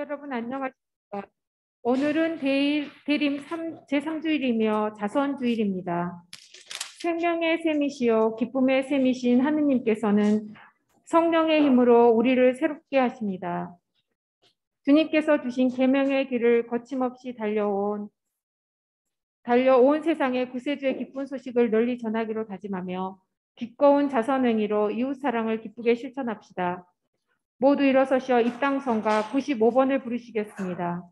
여러분 안녕하십니까? 오늘은 대림 제3주일이며 자선주일입니다. 생명의 샘이시요 기쁨의 샘이신 하느님께서는 성령의 힘으로 우리를 새롭게 하십니다. 주님께서 주신 계명의 길을 거침없이 달려온 세상의 구세주의 기쁜 소식을 널리 전하기로 다짐하며 기꺼운 자선행위로 이웃사랑을 기쁘게 실천합시다. 모두 일어서시어 입당성가 95번을 부르시겠습니다.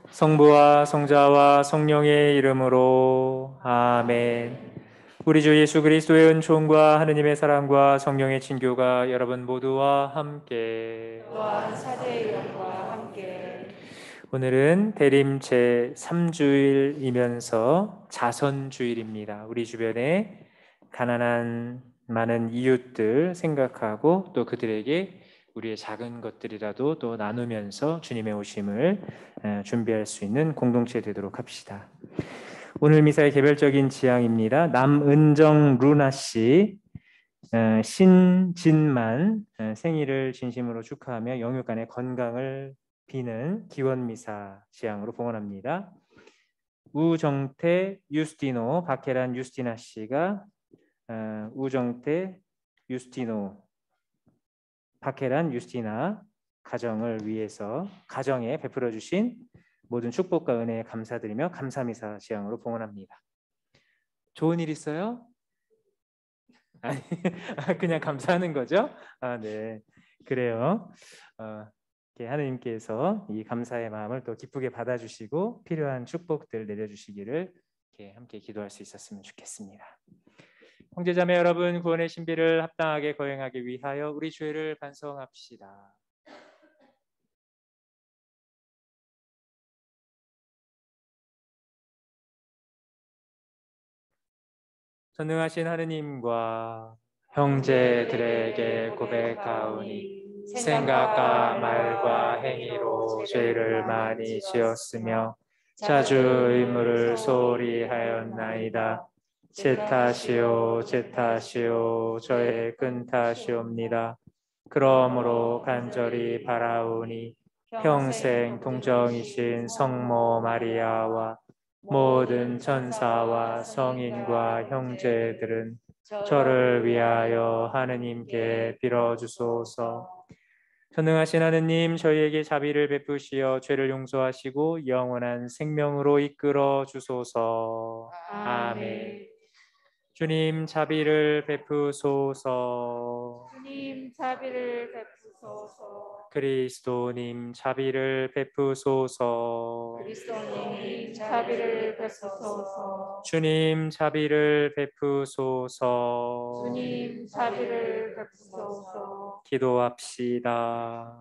성부와 성자와 성령의 이름으로 아멘. 우리 주 예수 그리스도의 은총과 하느님의 사랑과 성령의 친교가 여러분 모두와 함께 또한 사제의 영과 함께. 오늘은 대림 제3주일이면서 자선주일입니다. 우리 주변에 가난한 많은 이웃들 생각하고 또 그들에게 우리의 작은 것들이라도 또 나누면서 주님의 오심을 준비할 수 있는 공동체 되도록 합시다. 오늘 미사의 개별적인 지향입니다. 남은정 루나 씨, 신진만 생일을 진심으로 축하하며 영육간의 건강을 비는 기원미사 지향으로 봉헌합니다. 우정태, 유스티노, 박혜란, 유스티나 씨가 우정태, 유스티노, 박혜란, 유스티나 가정을 위해서 가정에 베풀어 주신 모든 축복과 은혜에 감사드리며 감사미사 지향으로 봉헌합니다. 좋은 일 있어요? 아니, 그냥 감사하는 거죠? 네, 그래요. 하느님께서 이 감사의 마음을 또 기쁘게 받아주시고 필요한 축복들 내려주시기를 함께 기도할 수 있었으면 좋겠습니다. 형제자매 여러분, 구원의 신비를 합당하게 거행하기 위하여 우리 죄를 반성합시다. 전능하신 하느님과 형제들에게 고백하오니 생각과 말과 행위로 죄를 많이 지었으며 자주 의무를 소홀히 하였나이다. 제 탓이요 저의 큰 탓이옵니다. 그러므로 간절히 바라오니 평생 동정이신 성모 마리아와 모든 천사와 성인과 형제들은 저를 위하여 하느님께 빌어주소서. 전능하신 하느님, 저희에게 자비를 베푸시어 죄를 용서하시고 영원한 생명으로 이끌어 주소서. 아멘. 주님 자비를 베푸소서. 주님 자비를 베푸소서. 그리스도님 자비를 베푸소서. 그리스도님 자비를 베푸소서. 주님 자비를 베푸소서. 주님 자비를 베푸소서. 기도합시다.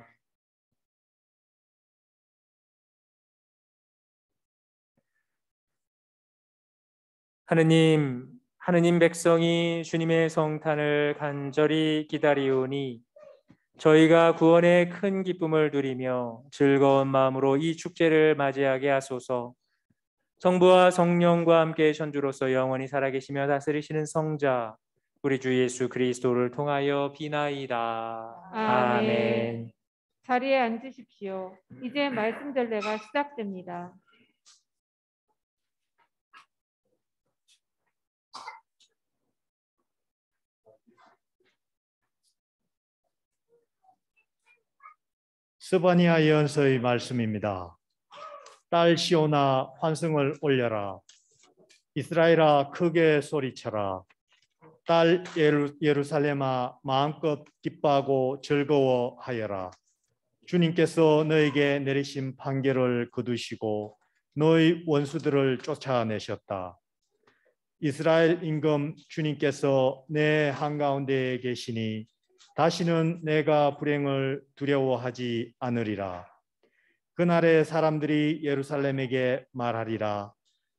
하느님 백성이 주님의 성탄을 간절히 기다리오니 저희가 구원의 큰 기쁨을 누리며 즐거운 마음으로 이 축제를 맞이하게 하소서. 성부와 성령과 함께 천주로서 영원히 살아계시며 다스리시는 성자 우리 주 예수 그리스도를 통하여 비나이다. 아멘. 자리에 앉으십시오. 이제 말씀 전례가 시작됩니다. 스바냐 예언서의 말씀입니다. 딸 시온아 환승을 올려라. 이스라엘아 크게 소리쳐라. 딸 예루살렘아 마음껏 기뻐하고 즐거워하여라. 주님께서 너에게 내리신 판결을 거두시고 너의 원수들을 쫓아내셨다. 이스라엘 임금 주님께서 내 한가운데에 계시니 다시는 내가 불행을 두려워하지 않으리라. 그날에 사람들이 예루살렘에게 말하리라.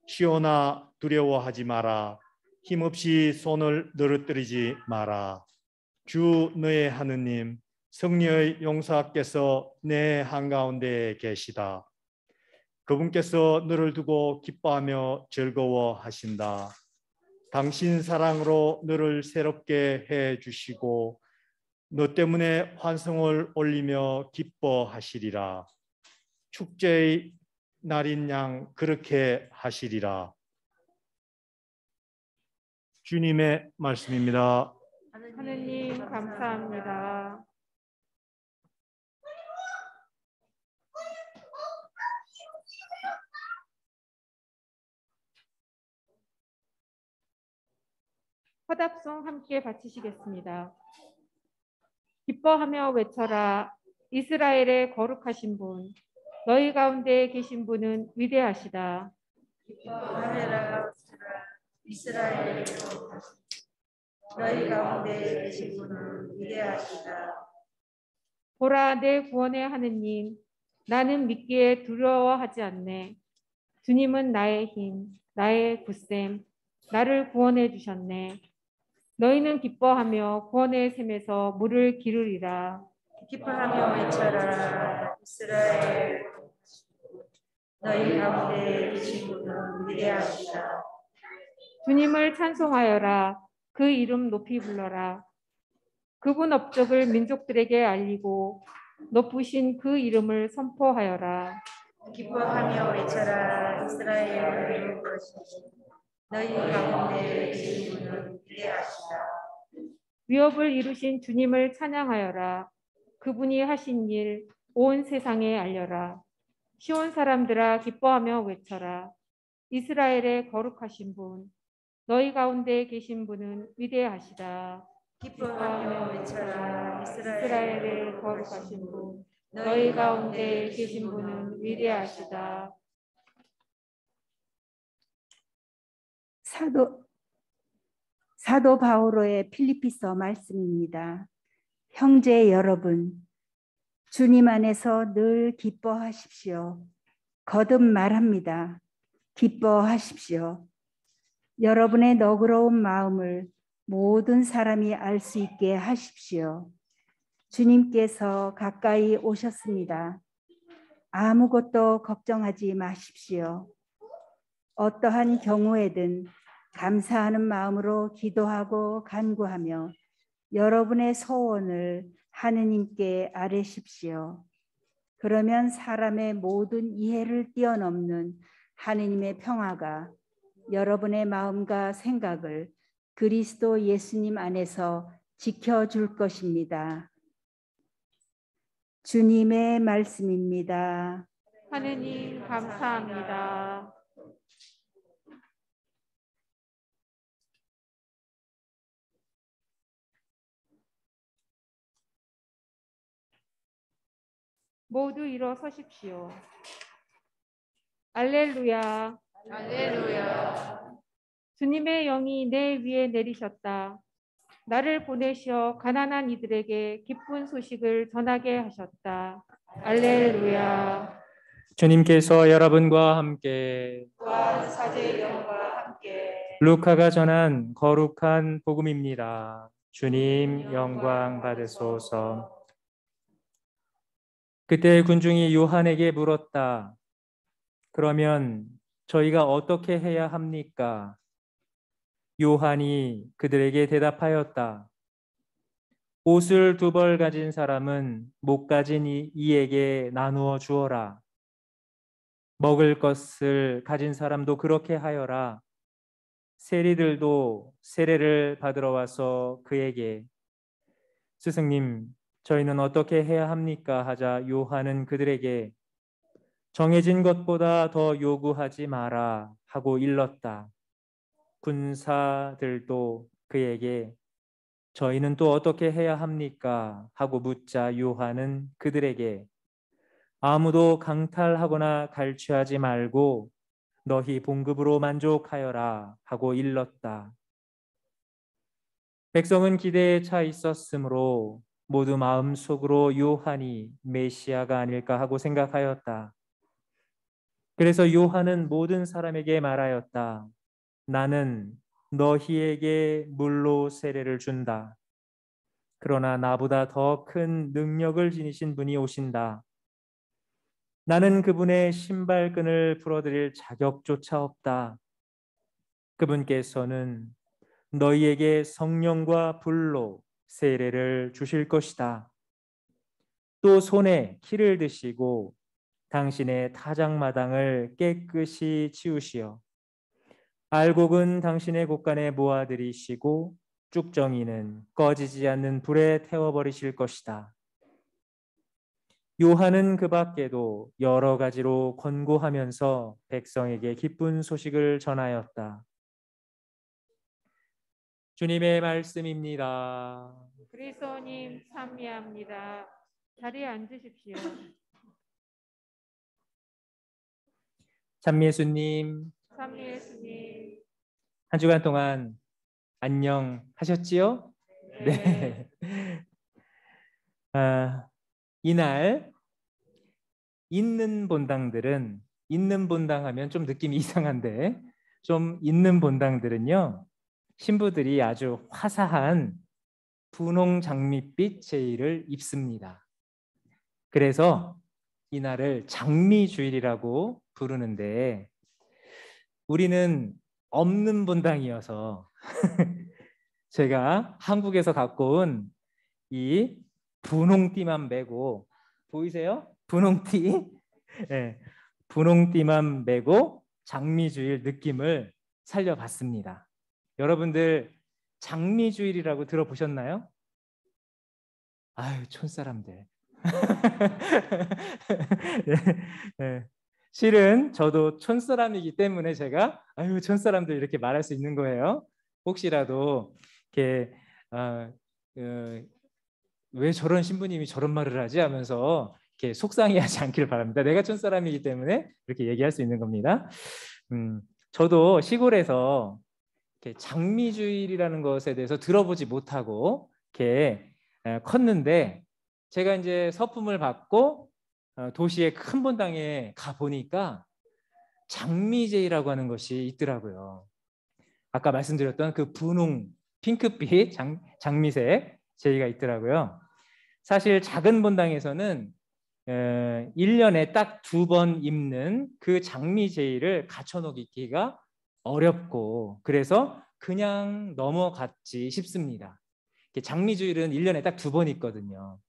시온아 두려워하지 마라. 힘없이 손을 늘어뜨리지 마라. 주 너의 하느님 성령의 용사께서 내 한가운데에 계시다. 그분께서 너를 두고 기뻐하며 즐거워하신다. 당신 사랑으로 너를 새롭게 해 주시고 너 때문에 환성을 올리며 기뻐하시리라. 축제의 날인 양 그렇게 하시리라. 주님의 말씀입니다. 하느님 감사합니다. 화답송 함께 바치시겠습니다. 기뻐하며 외쳐라. 이스라엘의 거룩하신 분, 너희 가운데 계신 분은 위대하시다. 기뻐하라. 이스라엘의 너희 가운데 계신 분은 위대하시다. 보라, 내 구원의 하느님, 나는 믿기에 두려워하지 않네. 주님은 나의 힘, 나의 굳셈, 나를 구원해 주셨네. 너희는 기뻐하며 구원의 샘에서 물을 기르리라. 기뻐하며 외쳐라. 이스라엘 너희 가운데 계신 분은 위대하시다. 주님을 찬송하여라. 그 이름 높이 불러라. 그분 업적을 민족들에게 알리고 높으신 그 이름을 선포하여라. 기뻐하며 외쳐라. 이스라엘 너희 가운데 계신 분은 위대하시다. 위협을 이루신 주님을 찬양하여라. 그분이 하신 일 온 세상에 알려라. 시온 사람들아 기뻐하며 외쳐라. 이스라엘의 거룩하신 분, 너희 가운데 계신 분은 위대하시다. 기뻐하며 외쳐라. 이스라엘의 거룩하신 분, 너희 가운데 계신 분은 위대하시다. 사도 바오로의 필리피서 말씀입니다. 형제 여러분, 주님 안에서 늘 기뻐하십시오. 거듭 말합니다. 기뻐하십시오. 여러분의 너그러운 마음을 모든 사람이 알 수 있게 하십시오. 주님께서 가까이 오셨습니다. 아무것도 걱정하지 마십시오. 어떠한 경우에든 감사하는 마음으로 기도하고 간구하며 여러분의 소원을 하느님께 아뢰십시오. 그러면 사람의 모든 이해를 뛰어넘는 하느님의 평화가 여러분의 마음과 생각을 그리스도 예수님 안에서 지켜줄 것입니다. 주님의 말씀입니다. 하느님 감사합니다. 모두 일어서십시오. 알렐루야. 할렐루야. 주님의 영이 내 위에 내리셨다. 나를 보내셔 가난한 이들에게 기쁜 소식을 전하게 하셨다. 알렐루야. 주님께서 여러분과 함께 또한 사제의 영과 함께 루카가 전한 거룩한 복음입니다. 주님 영광 받으소서. 그때 군중이 요한에게 물었다. 그러면 저희가 어떻게 해야 합니까? 요한이 그들에게 대답하였다. 옷을 2벌 가진 사람은 못 가진 이에게 나누어 주어라. 먹을 것을 가진 사람도 그렇게 하여라. 세리들도 세례를 받으러 와서 그에게 스승님, 저희는 어떻게 해야 합니까? 하자 요한은 그들에게 정해진 것보다 더 요구하지 마라 하고 일렀다. 군사들도 그에게 저희는 또 어떻게 해야 합니까? 하고 묻자 요한은 그들에게 아무도 강탈하거나 갈취하지 말고 너희 봉급으로 만족하여라 하고 일렀다. 백성은 기대에 차 있었으므로 모두 마음속으로 요한이 메시아가 아닐까 하고 생각하였다. 그래서 요한은 모든 사람에게 말하였다. 나는 너희에게 물로 세례를 준다. 그러나 나보다 더 큰 능력을 지니신 분이 오신다. 나는 그분의 신발끈을 풀어드릴 자격조차 없다. 그분께서는 너희에게 성령과 불로 세례를 주실 것이다. 또 손에 키를 드시고 당신의 타작마당을 깨끗이 치우시어 알곡은 당신의 곳간에 모아들이시고 쭉정이는 꺼지지 않는 불에 태워버리실 것이다. 요한은 그 밖에도 여러 가지로 권고하면서 백성에게 기쁜 소식을 전하였다. 주님의 말씀입니다. 그리스도님 참미합니다. 자리에 앉으십시오. 참미예수님, 참미예수님. 한 주간 동안 안녕하셨지요? 네. 이날 있는 본당들은 있는 본당 하면 좀 느낌이 이상한데 좀 있는 본당들은요. 신부들이 아주 화사한 분홍 장밋빛 제의를 입습니다. 그래서 이날을 장미주일이라고 부르는데 우리는 없는 본당이어서 제가 한국에서 갖고 온 이 분홍띠만 메고 보이세요? 분홍띠. 네, 분홍띠만 메고 장미주일 느낌을 살려봤습니다. 여러분들 장미주일이라고 들어보셨나요? 아유, 촌사람들. 네, 네. 실은 저도 촌사람이기 때문에 제가 아유, 촌사람들 이렇게 말할 수 있는 거예요. 혹시라도 이렇게 왜 저런 신부님이 저런 말을 하지 하면서 이렇게 속상해하지 않기를 바랍니다. 내가 촌사람이기 때문에 이렇게 얘기할 수 있는 겁니다. 저도 시골에서 이렇게 장미주일이라는 것에 대해서 들어보지 못하고 이렇게 컸는데 제가 이제 서품을 받고 도시의 큰 본당에 가 보니까 장미제이라고 하는 것이 있더라고요. 아까 말씀드렸던 그 분홍 핑크빛 장미색 제의가 있더라고요. 사실 작은 본당에서는 1년에 딱 2번 입는 그 장미 제의를 갖춰놓기가 어렵고 그래서 그냥 넘어갔지 싶습니다. 장미주일은 1년에 딱 2번 있거든요.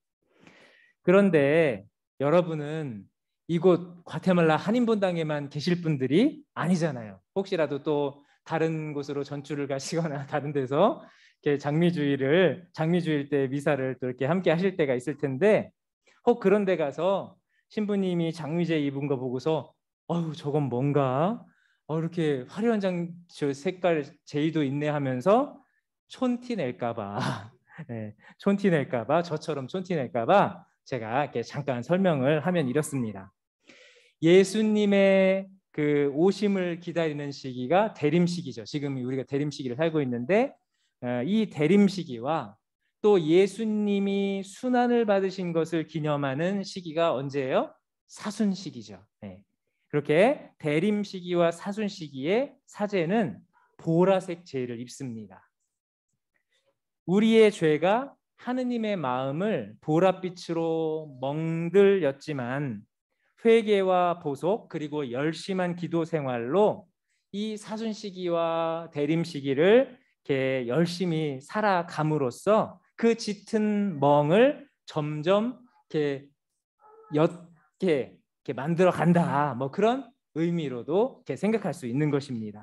그런데 여러분은 이곳 과테말라 한인본당에만 계실 분들이 아니잖아요. 혹시라도 또 다른 곳으로 전출을 가시거나 다른 데서 이렇게 장미주일 때 미사를 또 이렇게 함께 하실 때가 있을 텐데 혹 그런 데 가서 신부님이 장미제 입은 거 보고서 어휴 저건 뭔가 이렇게 화려한 색깔 제의도 있네 하면서 촌티 낼까 봐 네, 촌티 낼까 봐 저처럼 촌티 낼까 봐 제가 이렇게 잠깐 설명을 하면 이렇습니다. 예수님의 그 오심을 기다리는 시기가 대림 시기죠. 지금 우리가 대림 시기를 살고 있는데 이 대림 시기와 또 예수님이 순환을 받으신 것을 기념하는 시기가 언제예요? 사순 시기죠. 네. 그렇게 대림 시기와 사순 시기에 사제는 보라색 제를 입습니다. 우리의 죄가 하느님의 마음을 보랏빛으로 멍들였지만 회개와 보속 그리고 열심한 기도 생활로 이 사순 시기와 대림 시기를 이렇게 열심히 살아감으로써 그 짙은 멍을 점점 이렇게 옅게 이렇게 만들어 간다. 뭐 그런 의미로도 이렇게 생각할 수 있는 것입니다.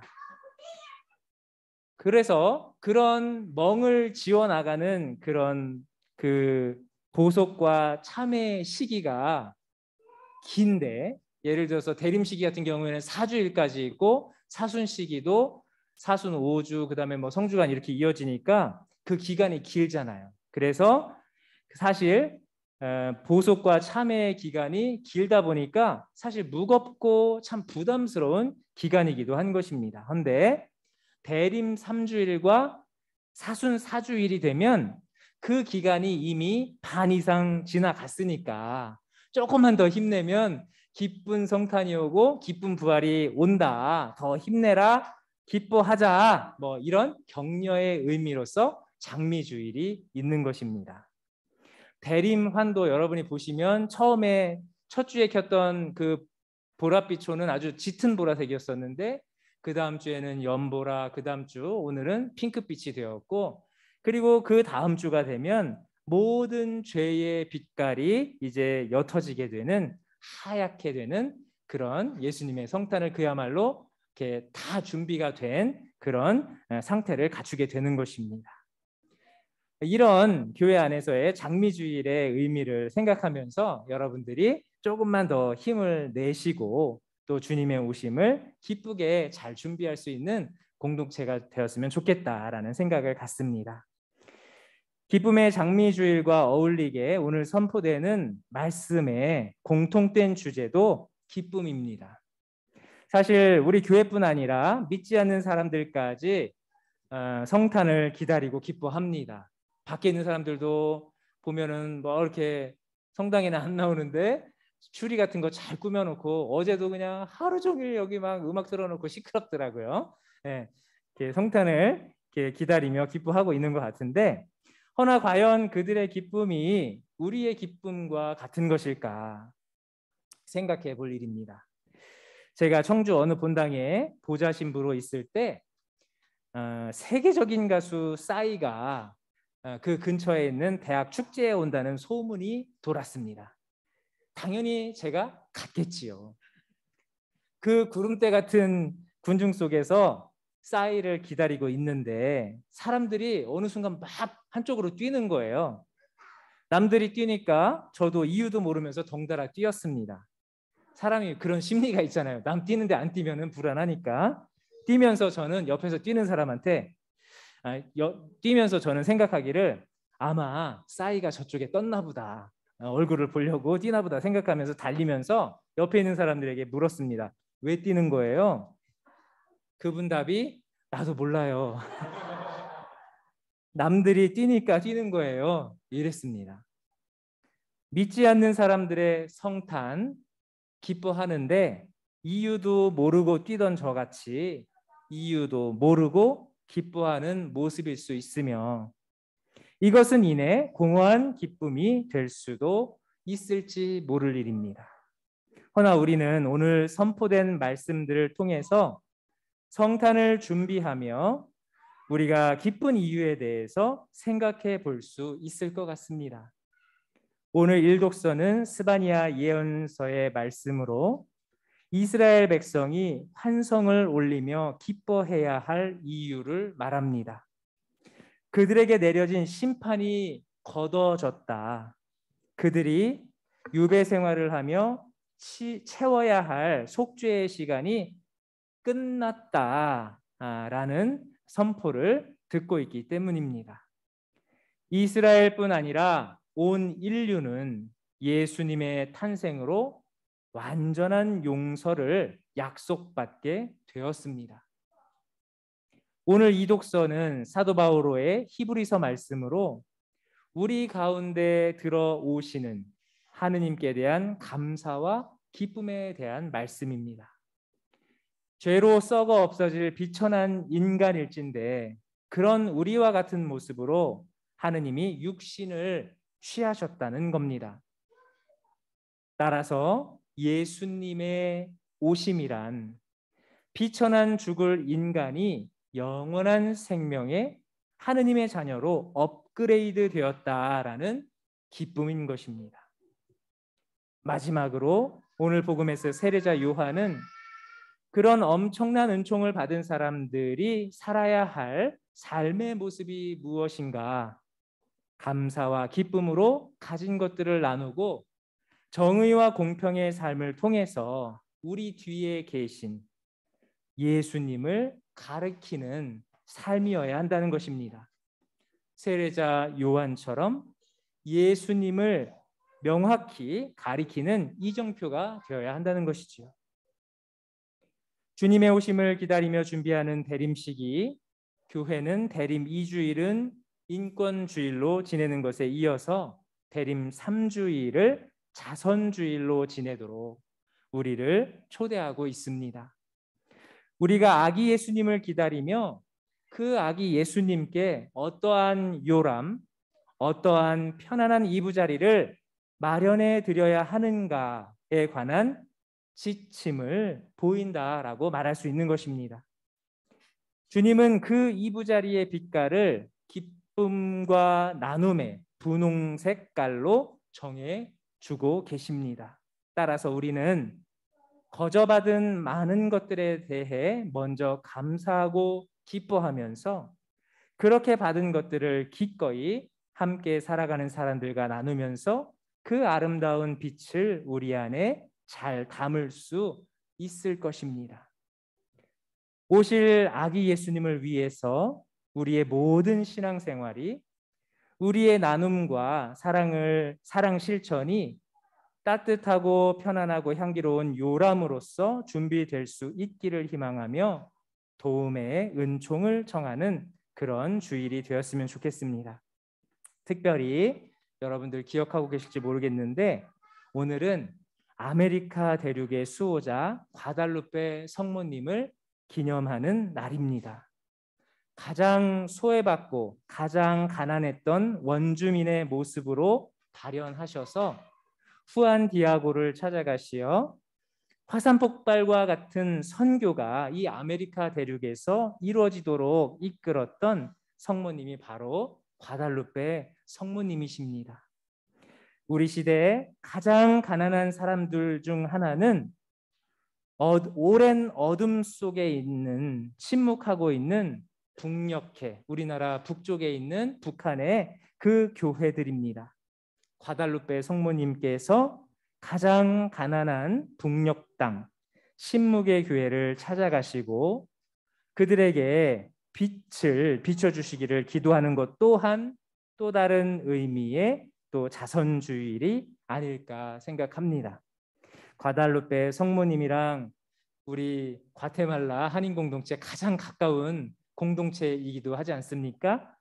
그래서 그런 멍을 지워 나가는 그런 그 보속과 참회 시기가 긴데, 예를 들어서 대림 시기 같은 경우에는 4주일까지 있고 사순 시기도 사순 5주 그다음에 뭐 성주간 이렇게 이어지니까 그 기간이 길잖아요. 그래서 사실 보속과 참회의 기간이 길다 보니까 사실 무겁고 참 부담스러운 기간이기도 한 것입니다. 그런데 대림 3주일과 사순 4주일이 되면 그 기간이 이미 반 이상 지나갔으니까 조금만 더 힘내면 기쁜 성탄이 오고 기쁜 부활이 온다. 더 힘내라. 기뻐하자. 뭐 이런 격려의 의미로서 장미주일이 있는 것입니다. 대림환도 여러분이 보시면 처음에 첫 주에 켰던 그 보랏빛초는 아주 짙은 보라색이었었는데 그 다음 주에는 연보라, 그 다음 주 오늘은 핑크빛이 되었고, 그리고 그 다음 주가 되면 모든 죄의 빛깔이 이제 옅어지게 되는, 하얗게 되는 그런 예수님의 성탄을 그야말로 이렇게 다 준비가 된 그런 상태를 갖추게 되는 것입니다. 이런 교회 안에서의 장미주일의 의미를 생각하면서 여러분들이 조금만 더 힘을 내시고 또 주님의 오심을 기쁘게 잘 준비할 수 있는 공동체가 되었으면 좋겠다라는 생각을 갖습니다. 기쁨의 장미주일과 어울리게 오늘 선포되는 말씀의 공통된 주제도 기쁨입니다. 사실 우리 교회뿐 아니라 믿지 않는 사람들까지 성탄을 기다리고 기뻐합니다. 밖에 있는 사람들도 보면은 뭐 이렇게 성당에는 안 나오는데 추리 같은 거 잘 꾸며놓고, 어제도 그냥 하루 종일 여기 막 음악 틀어놓고 시끄럽더라고요. 네, 이렇게 성탄을 이렇게 기다리며 기뻐하고 있는 것 같은데, 허나 과연 그들의 기쁨이 우리의 기쁨과 같은 것일까 생각해 볼 일입니다. 제가 청주 어느 본당에 보좌 신부로 있을 때 세계적인 가수 싸이가 그 근처에 있는 대학 축제에 온다는 소문이 돌았습니다. 당연히 제가 갔겠지요. 그 구름대 같은 군중 속에서 싸이를 기다리고 있는데 사람들이 어느 순간 막 한쪽으로 뛰는 거예요. 남들이 뛰니까 저도 이유도 모르면서 덩달아 뛰었습니다. 사람이 그런 심리가 있잖아요. 남 뛰는데 안 뛰면은 불안하니까. 뛰면서 저는 옆에서 뛰는 사람한테 뛰면서 저는 생각하기를 아마 싸이가 저쪽에 떴나 보다. 얼굴을 보려고 뛰나 보다 생각하면서 달리면서 옆에 있는 사람들에게 물었습니다. 왜 뛰는 거예요? 그분 답이 나도 몰라요. 남들이 뛰니까 뛰는 거예요. 이랬습니다. 믿지 않는 사람들의 성탄 기뻐하는데 이유도 모르고 뛰던 저같이 이유도 모르고 기뻐하는 모습일 수 있으며, 이것은 이내 공허한 기쁨이 될 수도 있을지 모를 일입니다. 허나 우리는 오늘 선포된 말씀들을 통해서 성탄을 준비하며 우리가 기쁜 이유에 대해서 생각해 볼 수 있을 것 같습니다. 오늘 일독서는 스바냐 예언서의 말씀으로 이스라엘 백성이 환성을 올리며 기뻐해야 할 이유를 말합니다. 그들에게 내려진 심판이 거둬졌다. 그들이 유배 생활을 하며 채워야 할 속죄의 시간이 끝났다라는 선포를 듣고 있기 때문입니다. 이스라엘뿐 아니라 온 인류는 예수님의 탄생으로 완전한 용서를 약속받게 되었습니다. 오늘 이 독서는 사도 바오로의 히브리서 말씀으로 우리 가운데 들어오시는 하느님께 대한 감사와 기쁨에 대한 말씀입니다. 죄로 썩어 없어질 비천한 인간일진데 그런 우리와 같은 모습으로 하느님이 육신을 취하셨다는 겁니다. 따라서 예수님의 오심이란 비천한 죽을 인간이 영원한 생명의 하느님의 자녀로 업그레이드 되었다라는 기쁨인 것입니다. 마지막으로 오늘 복음에서 세례자 요한은 그런 엄청난 은총을 받은 사람들이 살아야 할 삶의 모습이 무엇인가, 감사와 기쁨으로 가진 것들을 나누고 정의와 공평의 삶을 통해서 우리 뒤에 계신 예수님을 가리키는 삶이어야 한다는 것입니다. 세례자 요한처럼 예수님을 명확히 가리키는 이정표가 되어야 한다는 것이지요. 주님의 오심을 기다리며 준비하는 대림식이 교회는 대림 2주일은 인권주일로 지내는 것에 이어서 대림 3주일을 자선주일로 지내도록 우리를 초대하고 있습니다. 우리가 아기 예수님을 기다리며 그 아기 예수님께 어떠한 요람, 어떠한 편안한 이부자리를 마련해 드려야 하는가에 관한 지침을 보인다라고 말할 수 있는 것입니다. 주님은 그 이부자리의 빛깔을 기쁨과 나눔의 분홍 색깔로 정해 주고 계십니다. 따라서 우리는 거저받은 많은 것들에 대해 먼저 감사하고 기뻐하면서 그렇게 받은 것들을 기꺼이 함께 살아가는 사람들과 나누면서 그 아름다운 빛을 우리 안에 잘 담을 수 있을 것입니다. 오실 아기 예수님을 위해서 우리의 모든 신앙생활이, 우리의 나눔과 사랑 실천이 따뜻하고 편안하고 향기로운 요람으로서 준비될 수 있기를 희망하며 도움의 은총을 청하는 그런 주일이 되었으면 좋겠습니다. 특별히 여러분들 기억하고 계실지 모르겠는데 오늘은 아메리카 대륙의 수호자 과달루페 성모님을 기념하는 날입니다. 가장 소외받고 가장 가난했던 원주민의 모습으로 발현하셔서 후안 디아고를 찾아가시어 화산 폭발과 같은 선교가 이 아메리카 대륙에서 이루어지도록 이끌었던 성모님이 바로 과달루페 성모님이십니다. 우리 시대에 가장 가난한 사람들 중 하나는 오랜 어둠 속에 있는, 침묵하고 있는 북녘에, 우리나라 북쪽에 있는 북한의 그 교회들입니다. 과달루페 성모님께서 가장 가난한 북녘 땅 신묵의 교회를 찾아가시고 그들에게 빛을 비춰주시기를 기도하는 것 또한 또 다른 의미의 또 자선주일이 아닐까 생각합니다. 과달루페 성모님이랑 우리 과테말라 한인 공동체 가장 가까운 공동체이기도 하지 않습니까?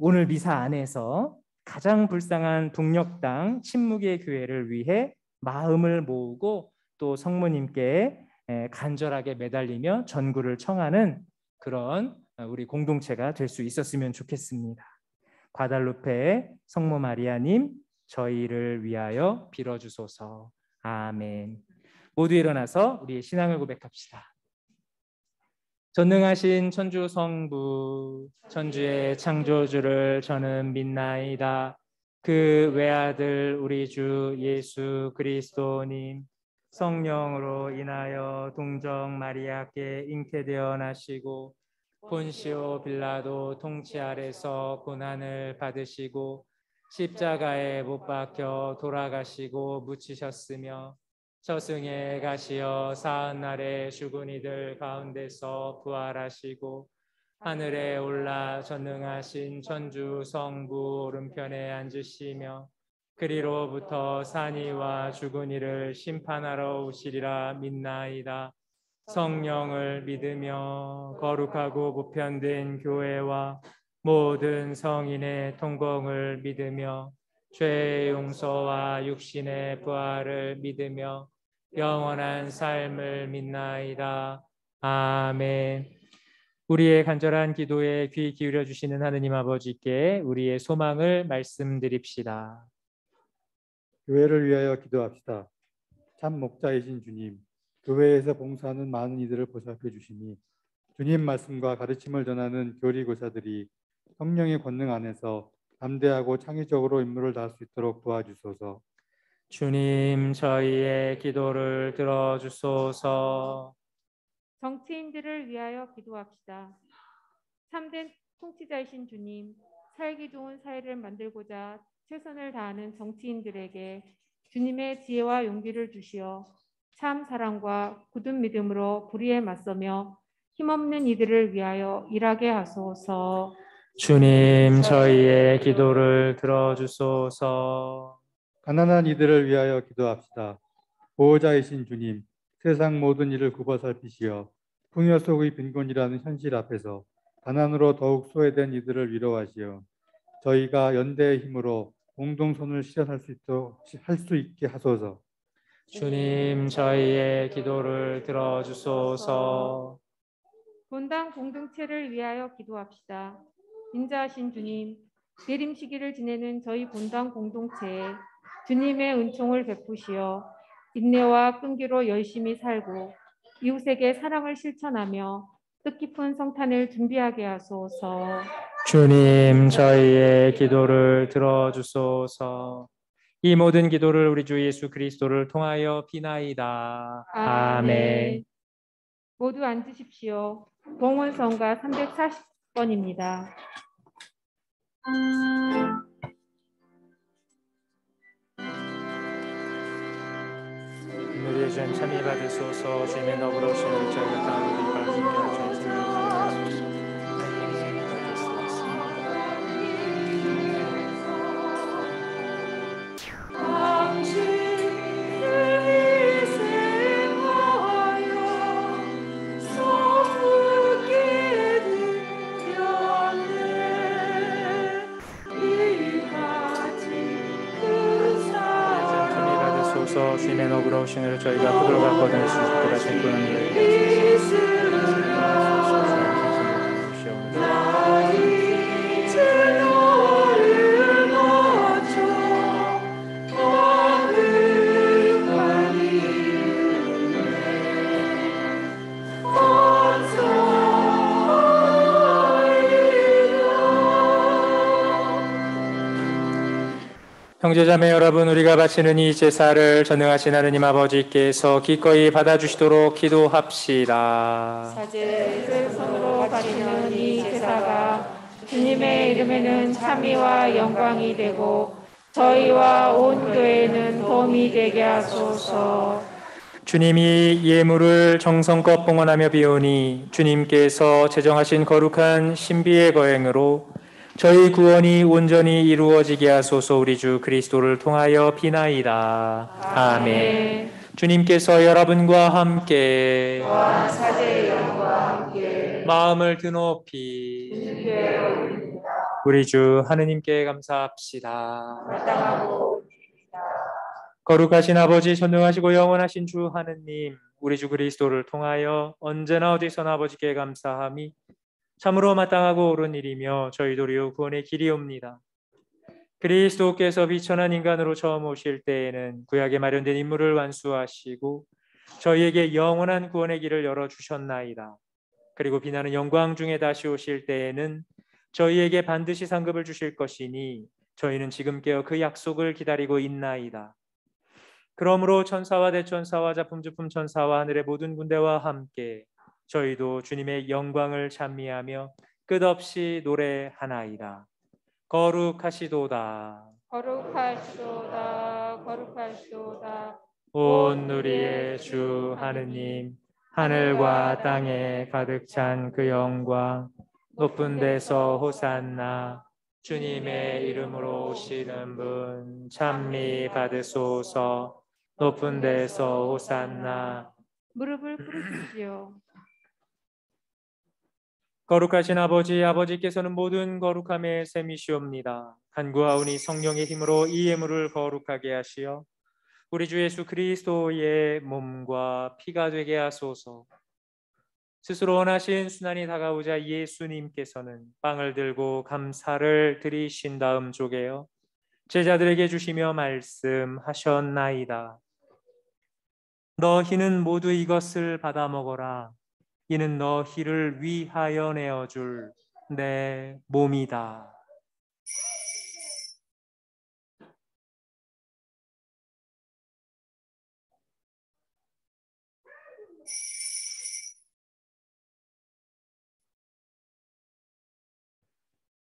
오늘 미사 안에서 가장 불쌍한 북녘 땅 침묵의 교회를 위해 마음을 모으고 또 성모님께 간절하게 매달리며 전구를 청하는 그런 우리 공동체가 될 수 있었으면 좋겠습니다. 과달루페 성모 마리아님, 저희를 위하여 빌어주소서. 아멘. 모두 일어나서 우리의 신앙을 고백합시다. 전능하신 천주 성부, 천주의 창조주를 저는 믿나이다. 그 외아들 우리 주 예수 그리스도님, 성령으로 인하여 동정 마리아께 잉태되어 나시고 본시오 빌라도 통치 아래서 고난을 받으시고 십자가에 못 박혀 돌아가시고 묻히셨으며 저승에 가시어 사흘 날에 죽은 이들 가운데서 부활하시고 하늘에 올라 전능하신 천주 성부 오른편에 앉으시며 그리로부터 산이와 죽은 이를 심판하러 오시리라 믿나이다. 성령을 믿으며 거룩하고 보편된 교회와 모든 성인의 통공을 믿으며 죄의 용서와 육신의 부활을 믿으며 영원한 삶을 믿나이다. 아멘. 우리의 간절한 기도에 귀 기울여 주시는 하느님 아버지께 우리의 소망을 말씀드립시다. 교회를 위하여 기도합시다. 참 목자이신 주님, 교회에서 봉사하는 많은 이들을 보살펴 주시니 주님 말씀과 가르침을 전하는 교리교사들이 성령의 권능 안에서 담대하고 창의적으로 임무를 다할 수 있도록 도와주소서. 주님, 저희의 기도를 들어주소서. 정치인들을 위하여 기도합시다. 참된 통치자이신 주님, 살기 좋은 사회를 만들고자 최선을 다하는 정치인들에게 주님의 지혜와 용기를 주시어 참 사랑과 굳은 믿음으로 불의에 맞서며 힘없는 이들을 위하여 일하게 하소서. 주님, 저희의 기도를 들어주소서. 가난한 이들을 위하여 기도합시다. 보호자이신 주님, 세상 모든 일을 굽어 살피시어 풍요 속의 빈곤이라는 현실 앞에서 가난으로 더욱 소외된 이들을 위로하시어 저희가 연대의 힘으로 공동선을 실현할 수 있게 하소서. 주님, 저희의 기도를 들어주소서. 본당 공동체를 위하여 기도합시다. 인자하신 주님, 내림 시기를 지내는 저희 본당 공동체에 주님의 은총을 베푸시어 인내와 끈기로 열심히 살고 이웃에게 사랑을 실천하며 뜻깊은 성탄을 준비하게 하소서. 주님, 저희의 기도를 들어주소서. 이 모든 기도를 우리 주 예수 그리스도를 통하여 비나이다. 아멘. 모두 앉으십시오. 봉헌성가 340번입니다. 우리의 죄 참히 받으소서. 주님의 너그러우심을 저희가 다하는 우리 받으시게 하소서. 주님의 너그러우심을 저희가 그들로 갖고 다닐 수 있도록 하신 그런 형제자매 여러분, 우리가 바치는 이 제사를 전능하신 하느님 아버지께서 기꺼이 받아주시도록 기도합시다. 사제의 손으로 바치는 이 제사가 주님의 이름에는 참의와 영광이 되고 저희와 온 교회는 도움이 되게 하소서. 주님이 예물을 정성껏 봉헌하며 비우니 주님께서 제정하신 거룩한 신비의 거행으로 저희 구원이 온전히 이루어지게 하소서. 우리 주 그리스도를 통하여 비나이다. 아멘. 주님께서 여러분과 함께 사제의 영과 함께 마음을 드높이 우리 주 하느님께 감사합시다. 마땅하고 거룩하신 아버지, 전능하시고 영원하신 주 하느님, 우리 주 그리스도를 통하여 언제나 어디서나 아버지께 감사함이 참으로 마땅하고 옳은 일이며 저희 도리어 구원의 길이옵니다. 그리스도께서 비천한 인간으로 처음 오실 때에는 구약에 마련된 임무를 완수하시고 저희에게 영원한 구원의 길을 열어주셨나이다. 그리고 비나는 영광 중에 다시 오실 때에는 저희에게 반드시 상급을 주실 것이니 저희는 지금 깨어 그 약속을 기다리고 있나이다. 그러므로 천사와 대천사와 자품주품 천사와 하늘의 모든 군대와 함께 저희도 주님의 영광을 찬미하며 끝없이 노래하나이다. 거룩하시도다. 거룩하시도다. 거룩하시도다. 온 누리의 주 하느님, 하늘과 땅에 가득 찬 그 영광, 높은 데서 호산나, 주님의 이름으로 오시는 분 찬미 받으소서. 높은 데서 호산나. 무릎을 꿇으십시오. 거룩하신 아버지, 아버지께서는 모든 거룩함의 셈이시옵니다. 간구하오니 성령의 힘으로 이 예물을 거룩하게 하시어 우리 주 예수 그리스도의 몸과 피가 되게 하소서. 스스로 원하신 순환이 다가오자 예수님께서는 빵을 들고 감사를 드리신 다음 쪼개어 제자들에게 주시며 말씀하셨나이다. 너희는 모두 이것을 받아 먹어라. 이는 너희를 위하여 내어줄 내 몸이다.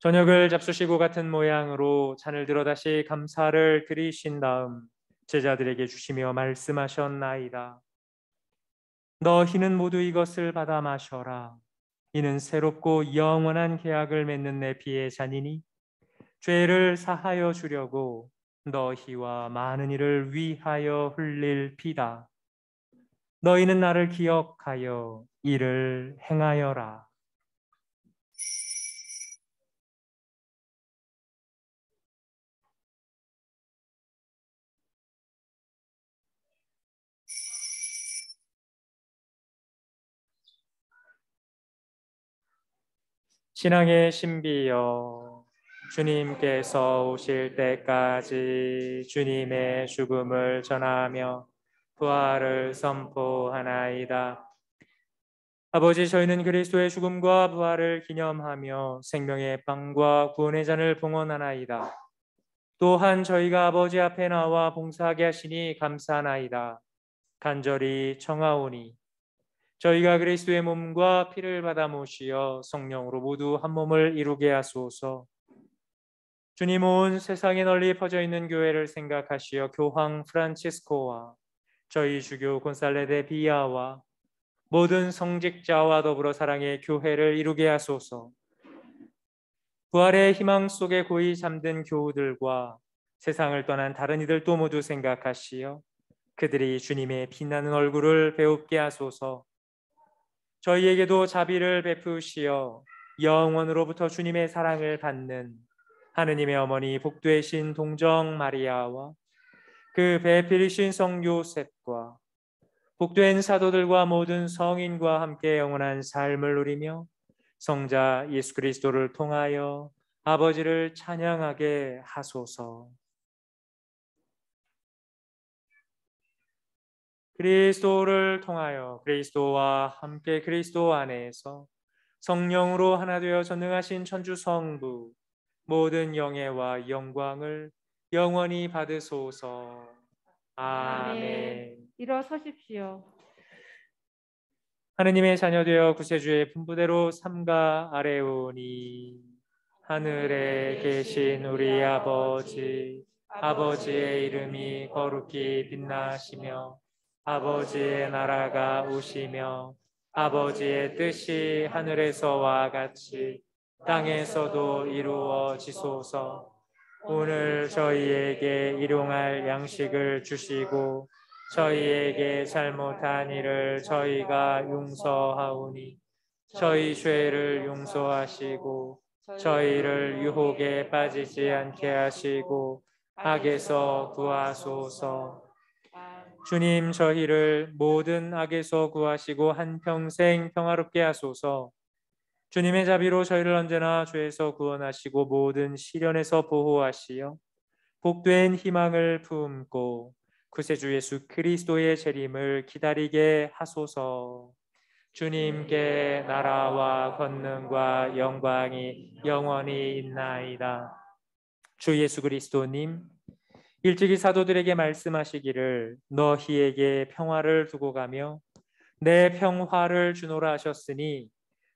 저녁을 잡수시고 같은 모양으로 잔을 들어 다시 감사를 드리신 다음 제자들에게 주시며 말씀하셨나이다. 너희는 모두 이것을 받아 마셔라. 이는 새롭고 영원한 계약을 맺는 내 피의 잔이니 죄를 사하여 주려고 너희와 많은 이를 위하여 흘릴 피다. 너희는 나를 기억하여 이를 행하여라. 신앙의 신비여, 주님께서 오실 때까지 주님의 죽음을 전하며 부활을 선포하나이다. 아버지, 저희는 그리스도의 죽음과 부활을 기념하며 생명의 빵과 구원의 잔을 봉헌하나이다. 또한 저희가 아버지 앞에 나와 봉사하게 하시니 감사하나이다. 간절히 청하오니 저희가 그리스도의 몸과 피를 받아 모시어 성령으로 모두 한 몸을 이루게 하소서. 주님, 온 세상에 널리 퍼져 있는 교회를 생각하시어 교황 프란치스코와 저희 주교 곤살레 데 비아와 모든 성직자와 더불어 사랑의 교회를 이루게 하소서. 부활의 희망 속에 고이 잠든 교우들과 세상을 떠난 다른 이들도 모두 생각하시어 그들이 주님의 빛나는 얼굴을 배웁게 하소서. 저희에게도 자비를 베푸시어 영원으로부터 주님의 사랑을 받는 하느님의 어머니 복되신 동정 마리아와 그 배필이신 성 요셉과 복된 사도들과 모든 성인과 함께 영원한 삶을 누리며 성자 예수 그리스도를 통하여 아버지를 찬양하게 하소서. 그리스도를 통하여 그리스도와 함께 그리스도 안에서 성령으로 하나 되어 전능하신 천주 성부 모든 영예와 영광을 영원히 받으소서. 아멘. 일어서십시오. 하느님의 자녀되어 구세주의 분부대로 삼가 아뢰오니 하늘에 계신 우리 아버지, 아버지의 이름이 거룩히 빛나시며 아버지의 나라가 오시며 아버지의 뜻이 하늘에서와 같이 땅에서도 이루어지소서. 오늘 저희에게 일용할 양식을 주시고 저희에게 잘못한 일을 저희가 용서하오니 저희 죄를 용서하시고 저희를 유혹에 빠지지 않게 하시고 악에서 구하소서. 주님, 저희를 모든 악에서 구하시고 한평생 평화롭게 하소서. 주님의 자비로 저희를 언제나 죄에서 구원하시고 모든 시련에서 보호하시어 복된 희망을 품고 구세주 예수 그리스도의 재림을 기다리게 하소서. 주님께 나라와 권능과 영광이 영원히 있나이다. 주 예수 그리스도님, 일찍이 사도들에게 말씀하시기를 너희에게 평화를 두고 가며 내 평화를 주노라 하셨으니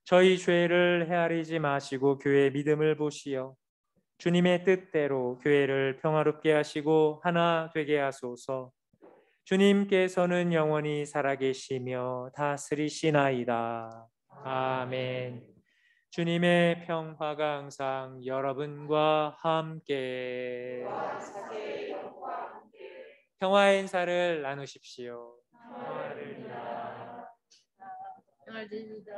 저희 죄를 헤아리지 마시고 교회의 믿음을 보시어 주님의 뜻대로 교회를 평화롭게 하시고 하나 되게 하소서. 주님께서는 영원히 살아계시며 다스리시나이다. 아멘. 주님의 평화가 항상 여러분과 함께. 평화의 인사를 나누십시오. 평화를 드립니다. 평화를 드립니다.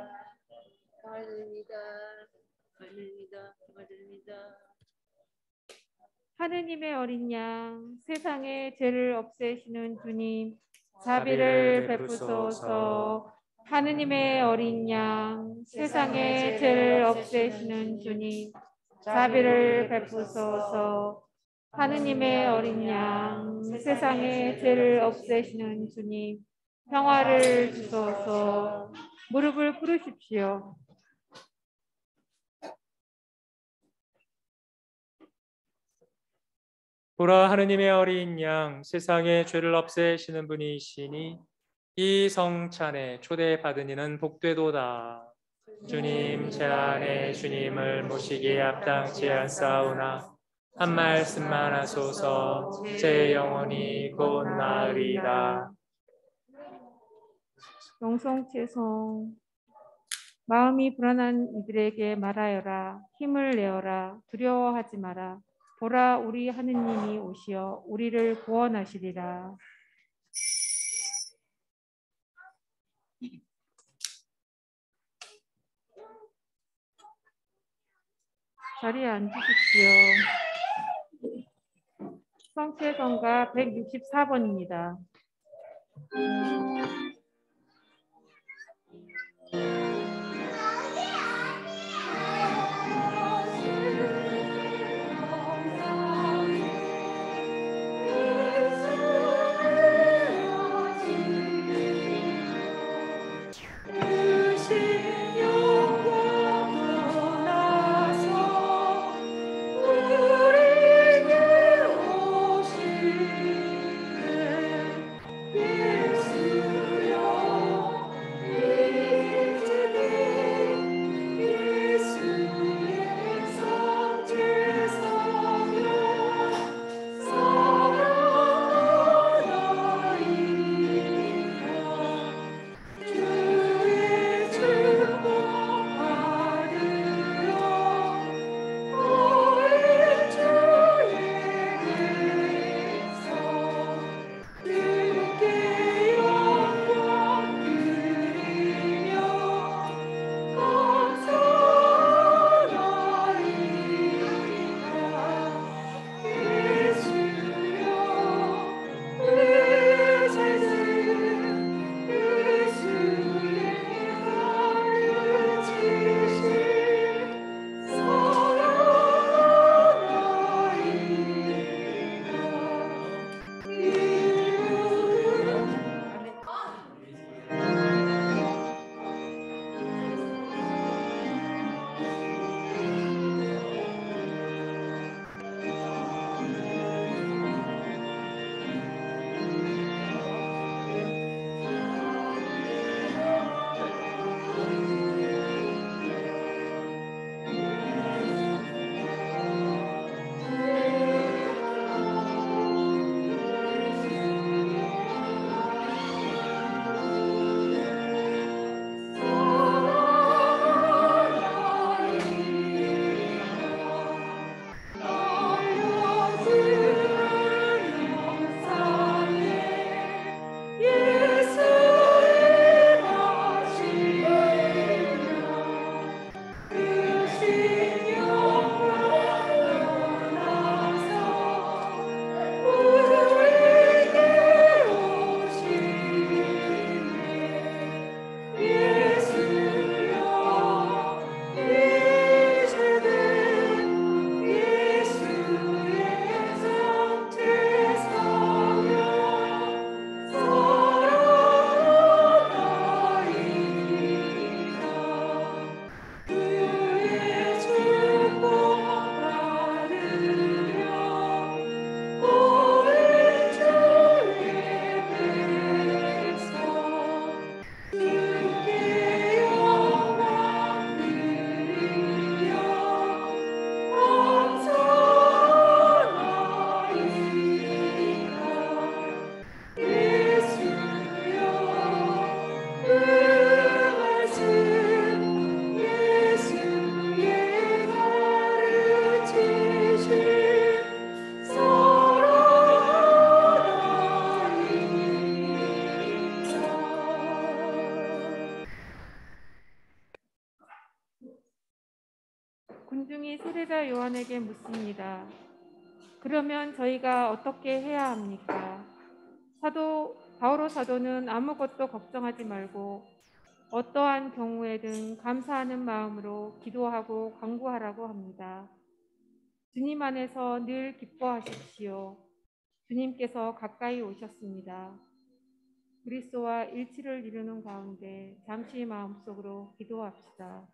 평화를 드립니다. 평화를 드립니다. 평화를 드립니다. 하느님의 어린 양, 세상의 죄를 없애시는 주님, 자비를 베푸소서. 하느님의 어린 양, 세상의 죄를 없애시는 주님, 자비를 베푸소서. 하느님의 어린 양, 세상의 죄를 없애시는 주님, 평화를 주소서. 무릎을 꿇으십시오. 보라, 하느님의 어린 양, 세상의 죄를 없애시는 분이시니 이 성찬에 초대받은 이는 복되도다. 주님, 제 안에 주님을 모시기에 합당치 않사오나 한 말씀만 하소서. 제 영혼이 곧 나으리다. 영성채송. 마음이 불안한 이들에게 말하여라. 힘을 내어라. 두려워하지 마라. 보라, 우리 하느님이 오시어 우리를 구원하시리라. 자리에 앉으십시오. 성채성가 164번입니다. 예수 요한에게 묻습니다. 그러면 저희가 어떻게 해야 합니까? 바오로 사도는 아무것도 걱정하지 말고 어떠한 경우에든 감사하는 마음으로 기도하고 간구하라고 합니다. 주님 안에서 늘 기뻐하십시오. 주님께서 가까이 오셨습니다. 그리스도와 일치를 이루는 가운데 잠시 마음속으로 기도합시다.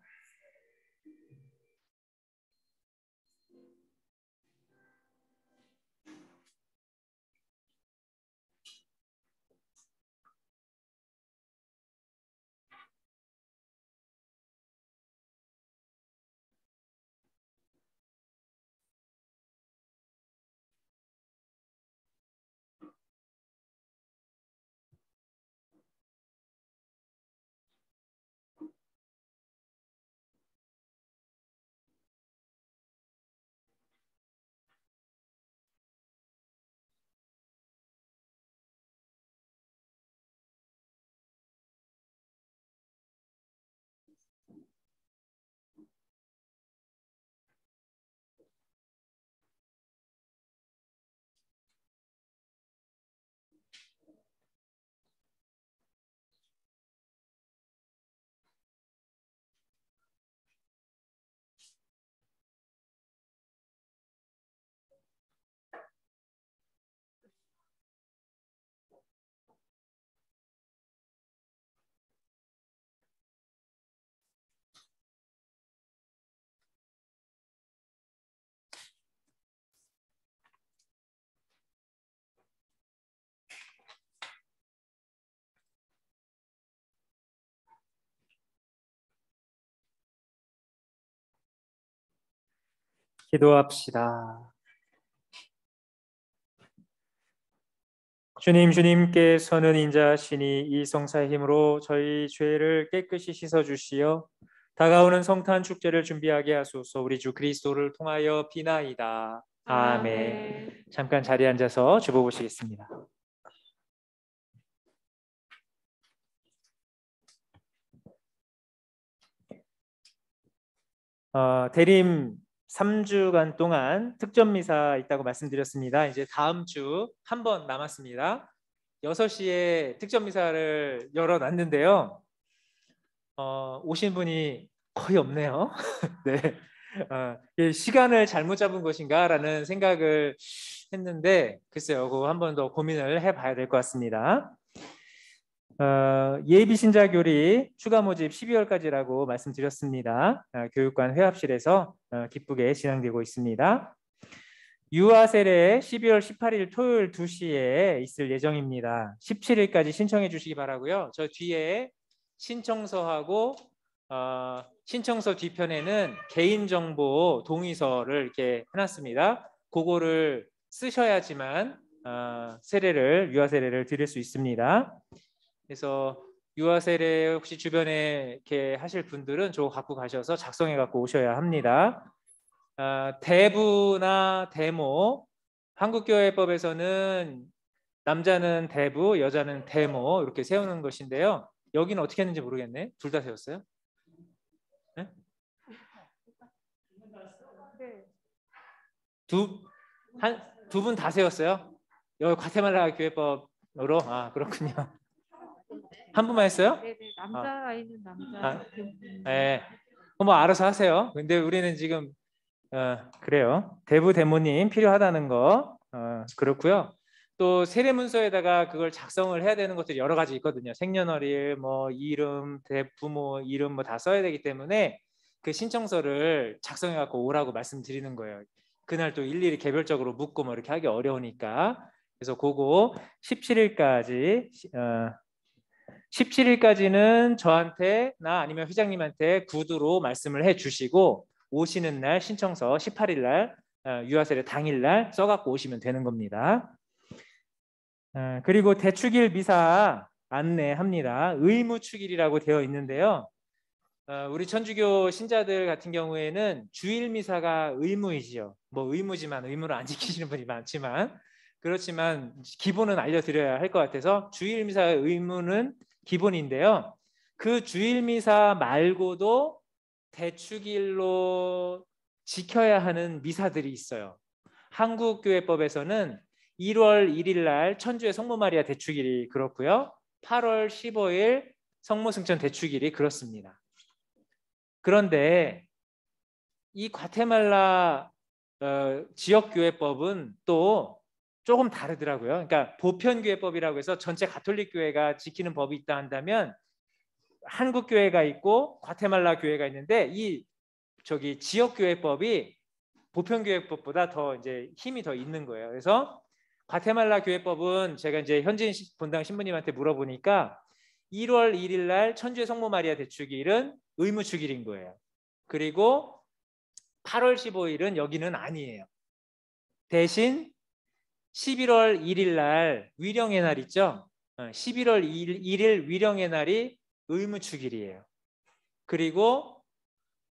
기도합시다. 주님께서는 인자하시니 이 성사의 힘으로 저희 죄를 깨끗이 씻어 주시어 다가오는 성탄 축제를 준비하게 하소서. 우리 주 그리스도를 통하여 비나이다. 아멘. 잠깐 자리에 앉아서 주보 보시겠습니다. 대림 3주간 동안 특전 미사 있다고 말씀드렸습니다. 이제 다음 주 한 번 남았습니다. 6시에 특전 미사를 열어놨는데요. 오신 분이 거의 없네요. 네, 시간을 잘못 잡은 것인가라는 생각을 했는데 글쎄요, 그거 한 번 더 고민을 해봐야 될 것 같습니다. 예비 신자 교리 추가 모집 12월까지라고 말씀드렸습니다. 교육관 회합실에서 기쁘게 진행되고 있습니다. 유아 세례 12월 18일 토요일 2시에 있을 예정입니다. 17일까지 신청해 주시기 바라고요. 저 뒤에 신청서하고 신청서 뒤편에는 개인정보 동의서를 이렇게 해놨습니다. 그거를 쓰셔야지만 유아 세례를 드릴 수 있습니다. 그래서 유아 세례 혹시 주변에 이렇게 하실 분들은 저거 갖고 가셔서 작성해 갖고 오셔야 합니다. 대부나 대모, 한국교회법에서는 남자는 대부, 여자는 대모 이렇게 세우는 것인데요. 여기는 어떻게 했는지 모르겠네. 둘 다 세웠어요? 네? 두 분 다 세웠어요? 여기 과테말라 교회법으로? 아, 그렇군요. 한 분만 했어요? 네, 남자 아이는 남자. 네, 뭐 알아서 하세요. 근데 우리는 지금 그래요. 대부 대모님 필요하다는 거 그렇고요. 또 세례문서에다가 그걸 작성을 해야 되는 것들이 여러 가지 있거든요. 생년월일, 뭐 이름, 부모 이름 뭐 다 써야 되기 때문에 그 신청서를 작성해 갖고 오라고 말씀드리는 거예요. 그날 또 일일이 개별적으로 묻고 뭐 이렇게 하기 어려우니까. 그래서 그거 17일까지는 저한테나 아니면 회장님한테 구두로 말씀을 해주시고 오시는 날 신청서 18일 날 유아세례 당일 날 써갖고 오시면 되는 겁니다. 그리고 대축일 미사 안내합니다. 의무축일이라고 되어 있는데요. 우리 천주교 신자들 같은 경우에는 주일 미사가 의무이지요. 뭐 의무지만 의무를 안 지키시는 분이 많지만 그렇지만 기본은 알려드려야 할 것 같아서 주일 미사의 의무는 기본인데요. 그 주일 미사 말고도 대축일로 지켜야 하는 미사들이 있어요. 한국교회법에서는 1월 1일 날 천주의 성모 마리아 대축일이 그렇고요. 8월 15일 성모승천 대축일이 그렇습니다. 그런데 이 과테말라 지역교회법은 또 조금 다르더라고요. 그러니까 보편교회법이라고 해서 전체 가톨릭 교회가 지키는 법이 있다 한다면 한국 교회가 있고 과테말라 교회가 있는데 이 지역교회법이 보편교회법보다 더 이제 힘이 더 있는 거예요. 그래서 과테말라 교회법은 제가 이제 현지인 본당 신부님한테 물어보니까 1월 1일 날 천주의 성모 마리아 대축일은 의무축일인 거예요. 그리고 8월 15일은 여기는 아니에요. 대신 11월 1일 날 위령의 날 있죠. 11월 1일 위령의 날이 의무축일이에요. 그리고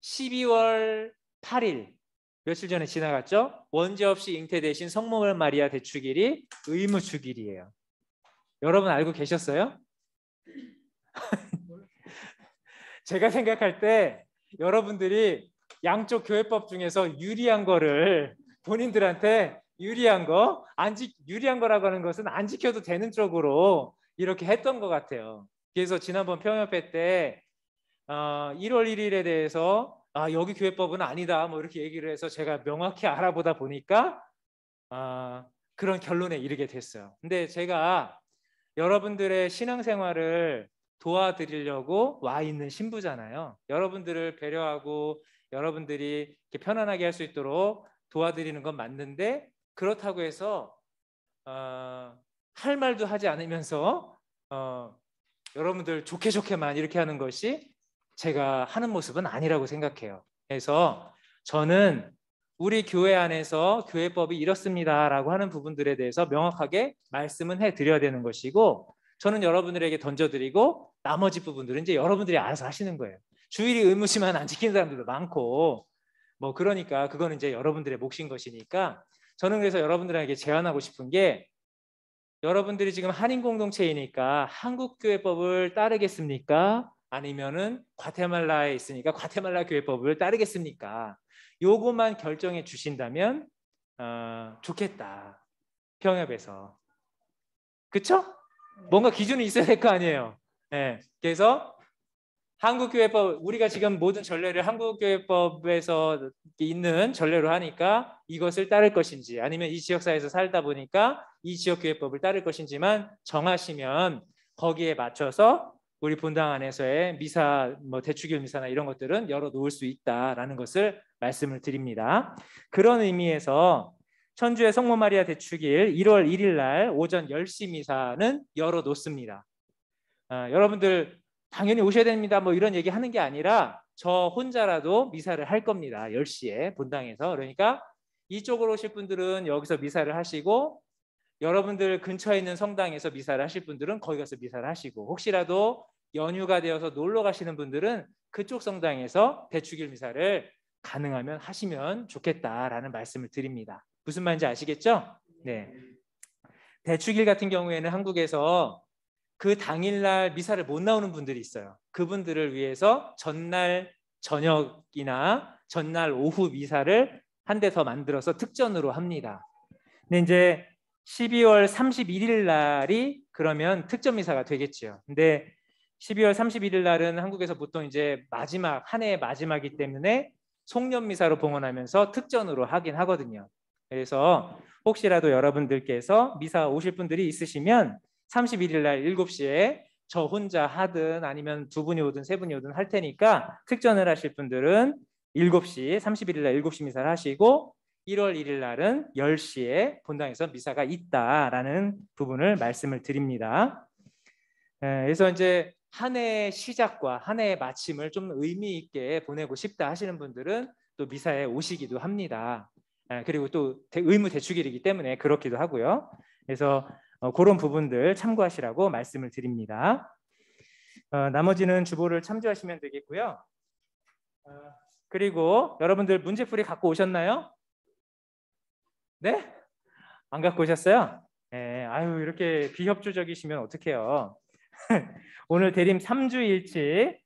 12월 8일 며칠 전에 지나갔죠. 원죄 없이 잉태되신 성모 마리아 대축일이 의무축일이에요. 여러분 알고 계셨어요? 제가 생각할 때 여러분들이 양쪽 교회법 중에서 유리한 거를 본인들한테 유리한 거라고 하는 것은 안 지켜도 되는 쪽으로 이렇게 했던 것 같아요. 그래서 지난번 평협회 때 1월 1일에 대해서 여기 교회법은 아니다 뭐 이렇게 얘기를 해서 제가 명확히 알아보다 보니까 그런 결론에 이르게 됐어요. 근데 제가 여러분들의 신앙생활을 도와드리려고 와 있는 신부잖아요. 여러분들을 배려하고 여러분들이 이렇게 편안하게 할 수 있도록 도와드리는 건 맞는데 그렇다고 해서 할 말도 하지 않으면서 여러분들 좋게만 이렇게 하는 것이 제가 하는 모습은 아니라고 생각해요. 그래서 저는 우리 교회 안에서 교회법이 이렇습니다라고 하는 부분들에 대해서 명확하게 말씀은 해드려야 되는 것이고 저는 여러분들에게 던져드리고 나머지 부분들은 이제 여러분들이 알아서 하시는 거예요. 주일이 의무지만 안 지키는 사람들도 많고 뭐 그러니까 그거는 이제 여러분들의 몫인 것이니까 저는 그래서 여러분들에게 제안하고 싶은 게 여러분들이 지금 한인 공동체이니까 한국교회법을 따르겠습니까? 아니면은 과테말라에 있으니까 과테말라 교회법을 따르겠습니까? 요것만 결정해 주신다면 좋겠다. 평협에서. 그쵸? 뭔가 기준이 있어야 될 거 아니에요. 네. 그래서 한국교회법 우리가 지금 모든 전례를 한국교회법에서 있는 전례로 하니까 이것을 따를 것인지 아니면 이 지역사회에서 살다 보니까 이 지역교회법을 따를 것인지만 정하시면 거기에 맞춰서 우리 본당 안에서의 미사, 뭐 대축일 미사나 이런 것들은 열어 놓을 수 있다라는 것을 말씀을 드립니다. 그런 의미에서 천주의 성모 마리아 대축일 1월 1일 날 오전 10시 미사는 열어 놓습니다. 여러분들 당연히 오셔야 됩니다. 뭐 이런 얘기 하는 게 아니라 저 혼자라도 미사를 할 겁니다. 10시에 본당에서. 그러니까 이쪽으로 오실 분들은 여기서 미사를 하시고 여러분들 근처에 있는 성당에서 미사를 하실 분들은 거기 가서 미사를 하시고 혹시라도 연휴가 되어서 놀러 가시는 분들은 그쪽 성당에서 대축일 미사를 가능하면 하시면 좋겠다라는 말씀을 드립니다. 무슨 말인지 아시겠죠? 네. 대축일 같은 경우에는 한국에서 그 당일날 미사를 못 나오는 분들이 있어요. 그분들을 위해서 전날 저녁이나 전날 오후 미사를 한 대 더 만들어서 특전으로 합니다. 근데 이제 12월 31일 날이 그러면 특전 미사가 되겠죠. 근데 12월 31일 날은 한국에서 보통 이제 마지막 한 해의 마지막이기 때문에 송년 미사로 봉헌하면서 특전으로 하긴 하거든요. 그래서 혹시라도 여러분들께서 미사 오실 분들이 있으시면 31일 날 7시에 저 혼자 하든 아니면 두 분이 오든 세 분이 오든 할 테니까 특전을 하실 분들은 7시 31일 날 7시 미사를 하시고 1월 1일 날은 10시에 본당에서 미사가 있다라는 부분을 말씀을 드립니다. 그래서 이제 한 해의 시작과 한 해의 마침을 좀 의미 있게 보내고 싶다 하시는 분들은 또 미사에 오시기도 합니다. 그리고 또 의무 대축일이기 때문에 그렇기도 하고요. 그래서 그런 부분들 참고하시라고 말씀을 드립니다. 나머지는 주보를 참조하시면 되겠고요. 그리고 여러분들 문제풀이 갖고 오셨나요? 네? 안 갖고 오셨어요? 네, 아유 이렇게 비협조적이시면 어떡해요. 오늘 대림 3주일치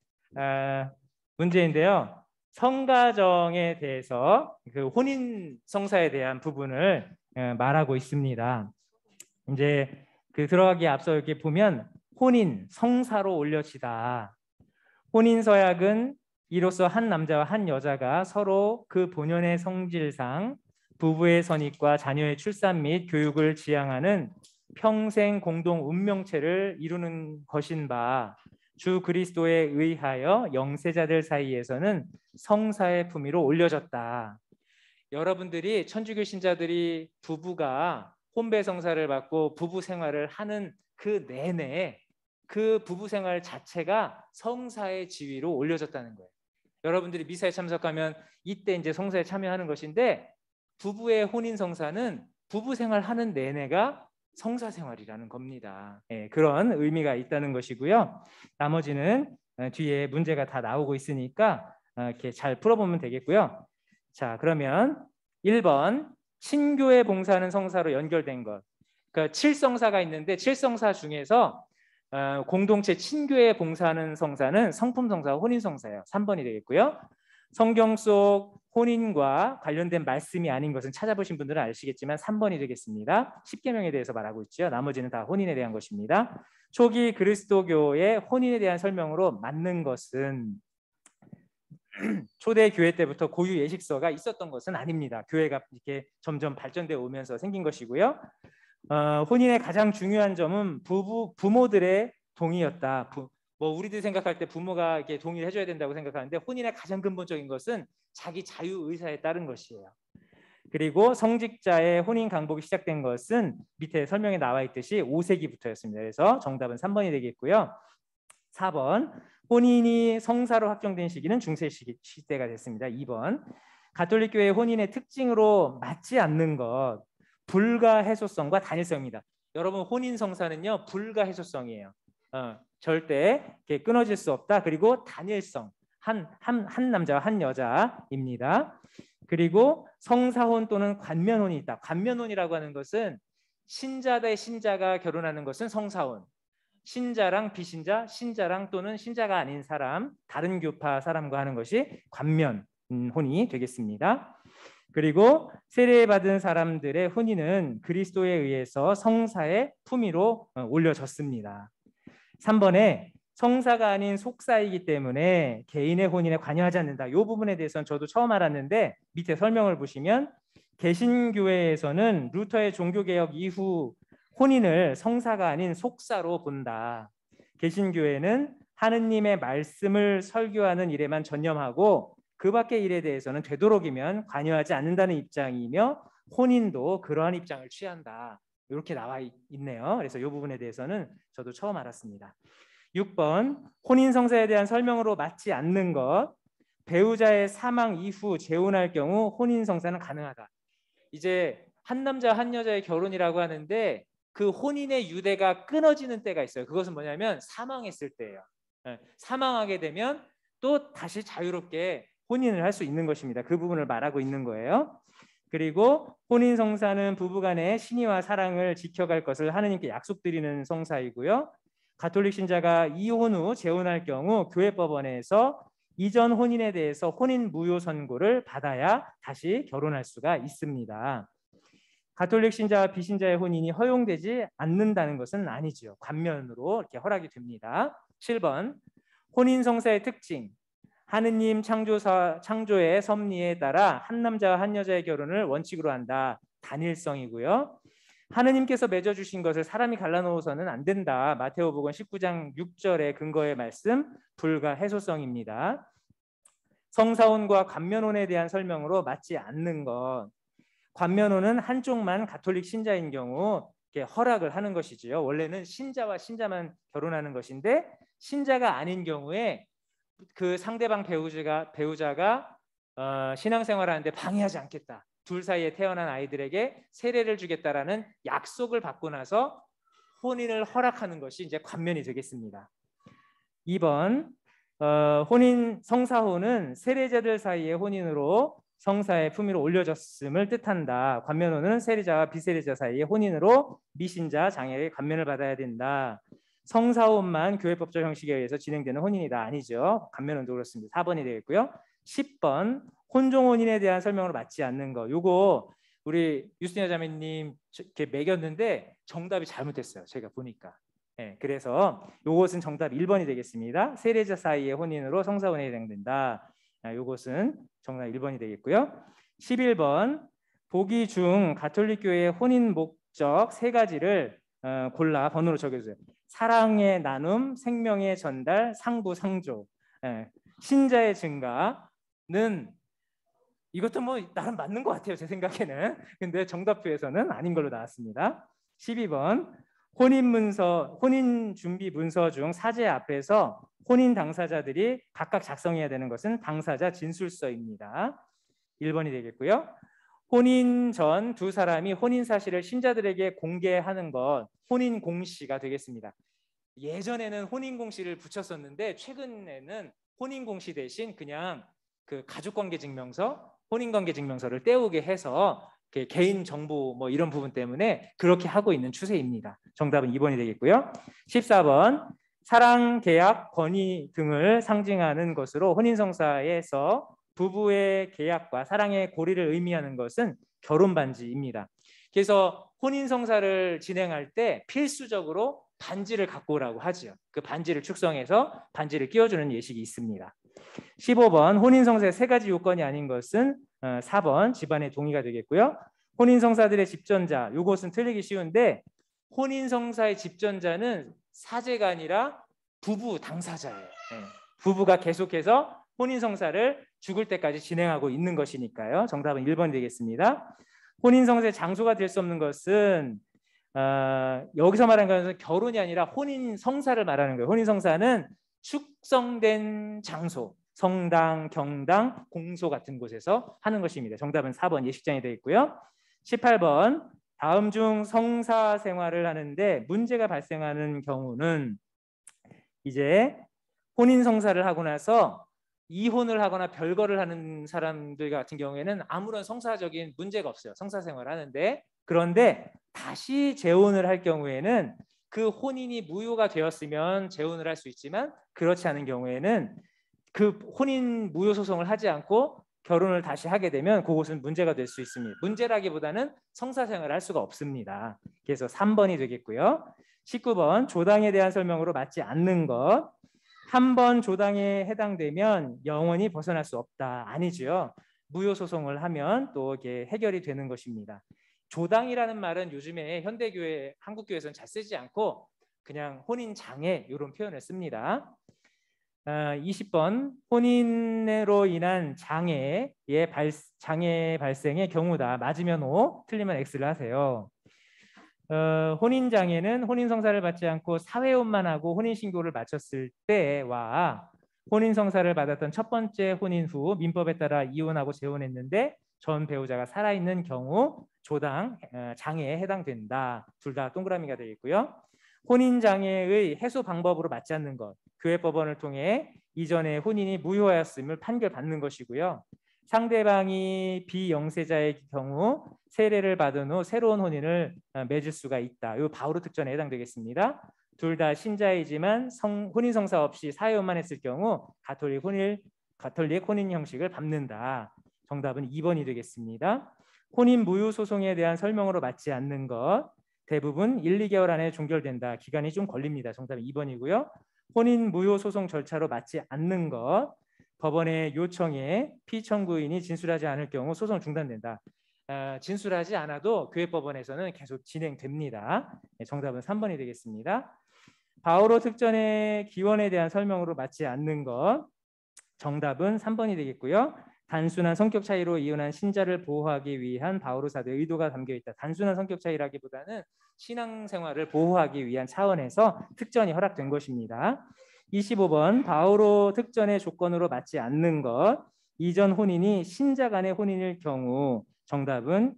문제인데요. 성가정에 대해서 그 혼인 성사에 대한 부분을 말하고 있습니다. 이제 그 들어가기에 앞서 이렇게 보면 혼인 성사로 올려지다. 혼인 서약은 이로써 한 남자와 한 여자가 서로 그 본연의 성질상 부부의 선익과 자녀의 출산 및 교육을 지향하는 평생 공동 운명체를 이루는 것인 바 주 그리스도에 의하여 영세자들 사이에서는 성사의 품위로 올려졌다. 여러분들이 천주교 신자들이 부부가 혼배 성사를 받고 부부 생활을 하는 그 내내 그 부부 생활 자체가 성사의 지위로 올려졌다는 거예요. 여러분들이 미사에 참석하면 이때 이제 성사에 참여하는 것인데 부부의 혼인 성사는 부부 생활하는 내내가 성사 생활이라는 겁니다. 그런 의미가 있다는 것이고요. 나머지는 뒤에 문제가 다 나오고 있으니까 이렇게 잘 풀어보면 되겠고요. 자, 그러면 1번 친교에 봉사하는 성사로 연결된 것. 그러니까 7성사가 있는데 7성사 중에서 공동체 친교에 봉사하는 성사는 성품성사, 혼인성사예요. 3번이 되겠고요. 성경 속 혼인과 관련된 말씀이 아닌 것은 찾아보신 분들은 아시겠지만 3번이 되겠습니다. 십계명에 대해서 말하고 있죠. 나머지는 다 혼인에 대한 것입니다. 초기 그리스도교의 혼인에 대한 설명으로 맞는 것은 초대 교회 때부터 고유 예식서가 있었던 것은 아닙니다. 교회가 이렇게 점점 발전되어 오면서 생긴 것이고요. 혼인의 가장 중요한 점은 부모들의 동의였다. 뭐 우리들이 생각할 때 부모가 이렇게 동의를 해줘야 된다고 생각하는데 혼인의 가장 근본적인 것은 자기 자유 의사에 따른 것이에요. 그리고 성직자의 혼인 강복이 시작된 것은 밑에 설명에 나와 있듯이 5세기부터였습니다. 그래서 정답은 3번이 되겠고요. 4번 혼인이 성사로 확정된 시기는 중세 시대가 됐습니다. 2번 가톨릭 교회의 혼인의 특징으로 맞지 않는 것 불가해소성과 단일성입니다. 여러분 혼인 성사는요 불가해소성이에요. 절대 끊어질 수 없다. 그리고 단일성 한 남자와 한 여자입니다. 그리고 성사혼 또는 관면혼이 있다. 관면혼이라고 하는 것은 신자 대 신자가 결혼하는 것은 성사혼. 신자랑 비신자, 신자랑 또는 신자가 아닌 사람, 다른 교파 사람과 하는 것이 관면혼이 되겠습니다. 그리고 세례받은 사람들의 혼인은 그리스도에 의해서 성사의 품위로 올려졌습니다. 3번에 성사가 아닌 속사이기 때문에 개인의 혼인에 관여하지 않는다. 이 부분에 대해서는 저도 처음 알았는데 밑에 설명을 보시면 개신교회에서는 루터의 종교개혁 이후 혼인을 성사가 아닌 속사로 본다. 개신교회는 하느님의 말씀을 설교하는 일에만 전념하고 그 밖의 일에 대해서는 되도록이면 관여하지 않는다는 입장이며 혼인도 그러한 입장을 취한다. 이렇게 나와 있네요. 그래서 이 부분에 대해서는 저도 처음 알았습니다. 6번 혼인 성사에 대한 설명으로 맞지 않는 것. 배우자의 사망 이후 재혼할 경우 혼인 성사는 가능하다. 이제 한 남자 한 여자의 결혼이라고 하는데 그 혼인의 유대가 끊어지는 때가 있어요. 그것은 뭐냐면 사망했을 때예요. 사망하게 되면 또 다시 자유롭게 혼인을 할 수 있는 것입니다. 그 부분을 말하고 있는 거예요. 그리고 혼인 성사는 부부간의 신의와 사랑을 지켜갈 것을 하느님께 약속드리는 성사이고요. 가톨릭 신자가 이혼 후 재혼할 경우 교회법원에서 이전 혼인에 대해서 혼인 무효 선고를 받아야 다시 결혼할 수가 있습니다. 가톨릭 신자와 비신자의 혼인이 허용되지 않는다는 것은 아니죠. 관면으로 이렇게 허락이 됩니다. 7번 혼인 성사의 특징. 하느님 창조의 섭리에 따라 한 남자와 한 여자의 결혼을 원칙으로 한다. 단일성이고요. 하느님께서 맺어주신 것을 사람이 갈라놓아서는 안 된다. 마테오복음 19장 6절의 근거의 말씀 불가해소성입니다. 성사혼과 관면혼에 대한 설명으로 맞지 않는 것. 관면혼은 한쪽만 가톨릭 신자인 경우 이렇게 허락을 하는 것이지요. 원래는 신자와 신자만 결혼하는 것인데 신자가 아닌 경우에 그 상대방 배우자가 신앙생활하는데 방해하지 않겠다. 둘 사이에 태어난 아이들에게 세례를 주겠다라는 약속을 받고 나서 혼인을 허락하는 것이 이제 관면이 되겠습니다. 2번 혼인 성사혼은 세례자들 사이의 혼인으로 성사의 품위로 올려졌음을 뜻한다. 관면혼은 세례자와 비세례자 사이의 혼인으로 미신자 장애의 관면을 받아야 된다. 성사혼만 교회법적 형식에 의해서 진행되는 혼인이다. 아니죠. 관면혼도 그렇습니다. 4번이 되겠고요. 10번 혼종혼인에 대한 설명으로 맞지 않는 거. 요거 우리 유스티나 자매님 이렇게 매겼는데 정답이 잘못됐어요. 제가 보니까. 예, 그래서 요것은 정답 1번이 되겠습니다. 세례자 사이의 혼인으로 성사혼에 해당된다. 요것은 정답 1번이 되겠고요. 11번 보기 중 가톨릭 교회의 혼인 목적 3가지를 골라 번호로 적어주세요. 사랑의 나눔, 생명의 전달, 상부 상조. 예, 신자의 증가는 이것도 뭐 나름 맞는 것 같아요. 제 생각에는. 근데 정답표에서는 아닌 걸로 나왔습니다. 12번 혼인 준비 문서 중 사제 앞에서 혼인 당사자들이 각각 작성해야 되는 것은 당사자 진술서입니다. 1번이 되겠고요. 혼인 전 두 사람이 혼인 사실을 신자들에게 공개하는 것, 혼인 공시가 되겠습니다. 예전에는 혼인 공시를 붙였었는데 최근에는 혼인 공시 대신 그냥 그 가족관계 증명서, 혼인관계 증명서를 떼우게 해서 개인 정보 뭐 이런 부분 때문에 그렇게 하고 있는 추세입니다. 정답은 2번이 되겠고요. 14번 사랑, 계약, 권위 등을 상징하는 것으로 혼인성사에서 부부의 계약과 사랑의 고리를 의미하는 것은 결혼 반지입니다. 그래서 혼인성사를 진행할 때 필수적으로 반지를 갖고 오라고 하죠. 그 반지를 축성해서 반지를 끼워주는 예식이 있습니다. 15번 혼인성사의 3가지 요건이 아닌 것은 4번 집안의 동의가 되겠고요. 혼인성사들의 집전자, 이것은 틀리기 쉬운데 혼인성사의 집전자는 사제가 아니라 부부 당사자예요. 부부가 계속해서 혼인성사를 죽을 때까지 진행하고 있는 것이니까요. 정답은 1번이 되겠습니다. 혼인성사의 장소가 될 수 없는 것은 여기서 말하는 것은 결혼이 아니라 혼인성사를 말하는 거예요. 혼인성사는 축성된 장소, 성당, 경당, 공소 같은 곳에서 하는 것입니다. 정답은 4번 예식장이 되겠고요. 18번 다음 중 성사 생활을 하는데 문제가 발생하는 경우는 이제 혼인 성사를 하고 나서 이혼을 하거나 별거를 하는 사람들 같은 경우에는 아무런 성사적인 문제가 없어요. 성사 생활을 하는데 그런데 다시 재혼을 할 경우에는 그 혼인이 무효가 되었으면 재혼을 할 수 있지만 그렇지 않은 경우에는 그 혼인 무효 소송을 하지 않고 결혼을 다시 하게 되면 그것은 문제가 될 수 있습니다. 문제라기보다는 성사 생활을 할 수가 없습니다. 그래서 3번이 되겠고요. 19번 조당에 대한 설명으로 맞지 않는 것. 한 번 조당에 해당되면 영원히 벗어날 수 없다. 아니죠. 무효 소송을 하면 또 이게 해결이 되는 것입니다. 조당이라는 말은 요즘에 현대교회, 한국교회에서는 잘 쓰지 않고 그냥 혼인 장애 이런 표현을 씁니다. 20번 혼인으로 인한 장애 발생의 경우다. 맞으면 O, 틀리면 X를 하세요. 혼인 장애는 혼인 성사를 받지 않고 사회혼만 하고 혼인 신고를 마쳤을 때와 혼인 성사를 받았던 첫 번째 혼인 후 민법에 따라 이혼하고 재혼했는데 전 배우자가 살아있는 경우 조당 장애에 해당된다. 둘 다 동그라미가 되겠고요. 혼인 장애의 해소 방법으로 맞지 않는 것. 교회법원을 통해 이전에 혼인이 무효하였음을 판결받는 것이고요. 상대방이 비영세자의 경우 세례를 받은 후 새로운 혼인을 맺을 수가 있다. 이 바오로 특전에 해당되겠습니다. 둘 다 신자이지만 혼인 성사 없이 사회혼만 했을 경우 가톨릭 혼인 형식을 밟는다. 정답은 2번이 되겠습니다. 혼인 무효 소송에 대한 설명으로 맞지 않는 것. 대부분 1, 2개월 안에 종결된다. 기간이 좀 걸립니다. 정답은 2번이고요. 혼인 무효 소송 절차로 맞지 않는 것. 법원의 요청에 피청구인이 진술하지 않을 경우 소송 중단된다. 진술하지 않아도 교회법원에서는 계속 진행됩니다. 정답은 3번이 되겠습니다. 바오로 특전의 기원에 대한 설명으로 맞지 않는 것. 정답은 3번이 되겠고요. 단순한 성격 차이로 이혼한 신자를 보호하기 위한 바오로 사도의 의도가 담겨 있다. 단순한 성격 차이라기보다는 신앙생활을 보호하기 위한 차원에서 특전이 허락된 것입니다. 25번 바오로 특전의 조건으로 맞지 않는 것. 이전 혼인이 신자 간의 혼인일 경우. 정답은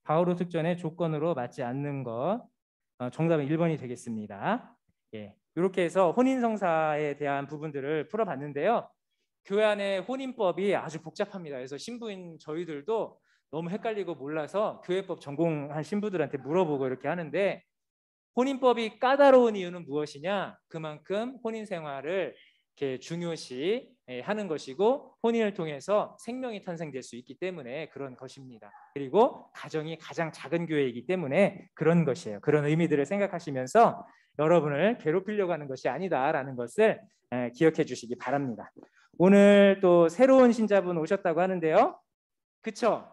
바오로 특전의 조건으로 맞지 않는 것. 정답은 1번이 되겠습니다. 예, 이렇게 해서 혼인성사에 대한 부분들을 풀어봤는데요. 교회 안에 혼인법이 아주 복잡합니다. 그래서 신부인 저희들도 너무 헷갈리고 몰라서 교회법 전공한 신부들한테 물어보고 이렇게 하는데 혼인법이 까다로운 이유는 무엇이냐? 그만큼 혼인 생활을 이렇게 중요시 하는 것이고 혼인을 통해서 생명이 탄생될 수 있기 때문에 그런 것입니다. 그리고 가정이 가장 작은 교회이기 때문에 그런 것이에요. 그런 의미들을 생각하시면서 여러분을 괴롭히려고 하는 것이 아니다라는 것을 기억해 주시기 바랍니다. 오늘 또 새로운 신자분 오셨다고 하는데요. 그쵸?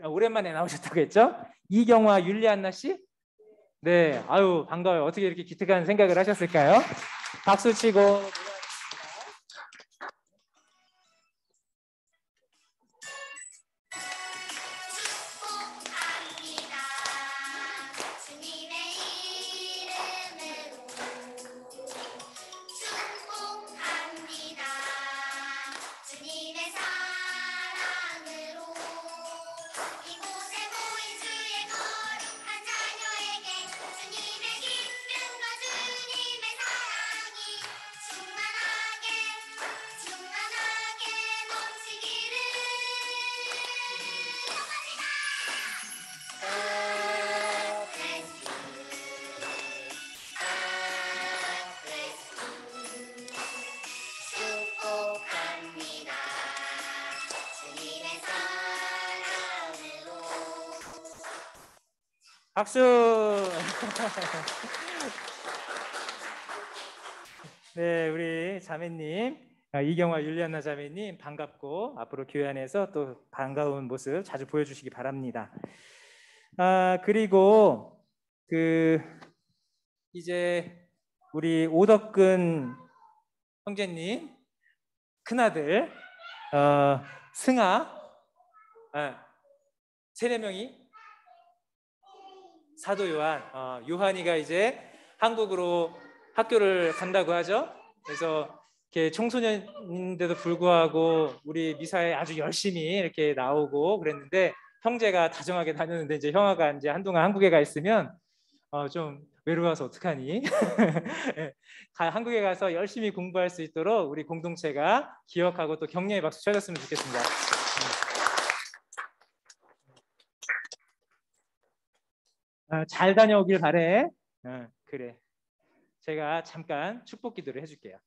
오랜만에 나오셨다고 했죠? 이경화 율리안나 씨? 네, 아유 반가워요. 어떻게 이렇게 기특한 생각을 하셨을까요? 박수 치고. 박수. 네, 우리 자매님 이경화 율리안나 자매님 반갑고 앞으로 교회 안에서 또 반가운 모습 자주 보여주시기 바랍니다. 그리고 이제 우리 오덕근 형제님 큰아들 승아 세네 명이 사도 요한 요한이가 이제 한국으로 학교를 간다고 하죠. 그래서 이렇게 청소년인데도 불구하고 우리 미사에 아주 열심히 이렇게 나오고 그랬는데 형제가 다정하게 다녔는데 이제 형아가 이제 한동안 한국에 가 있으면 좀 외로워서 어떡하니? 한국에 가서 열심히 공부할 수 있도록 우리 공동체가 기억하고 또 격려의 박수 쳐줬으면 좋겠습니다. 잘 다녀오길 바래. 그래. 제가 잠깐 축복 기도를 해줄게요.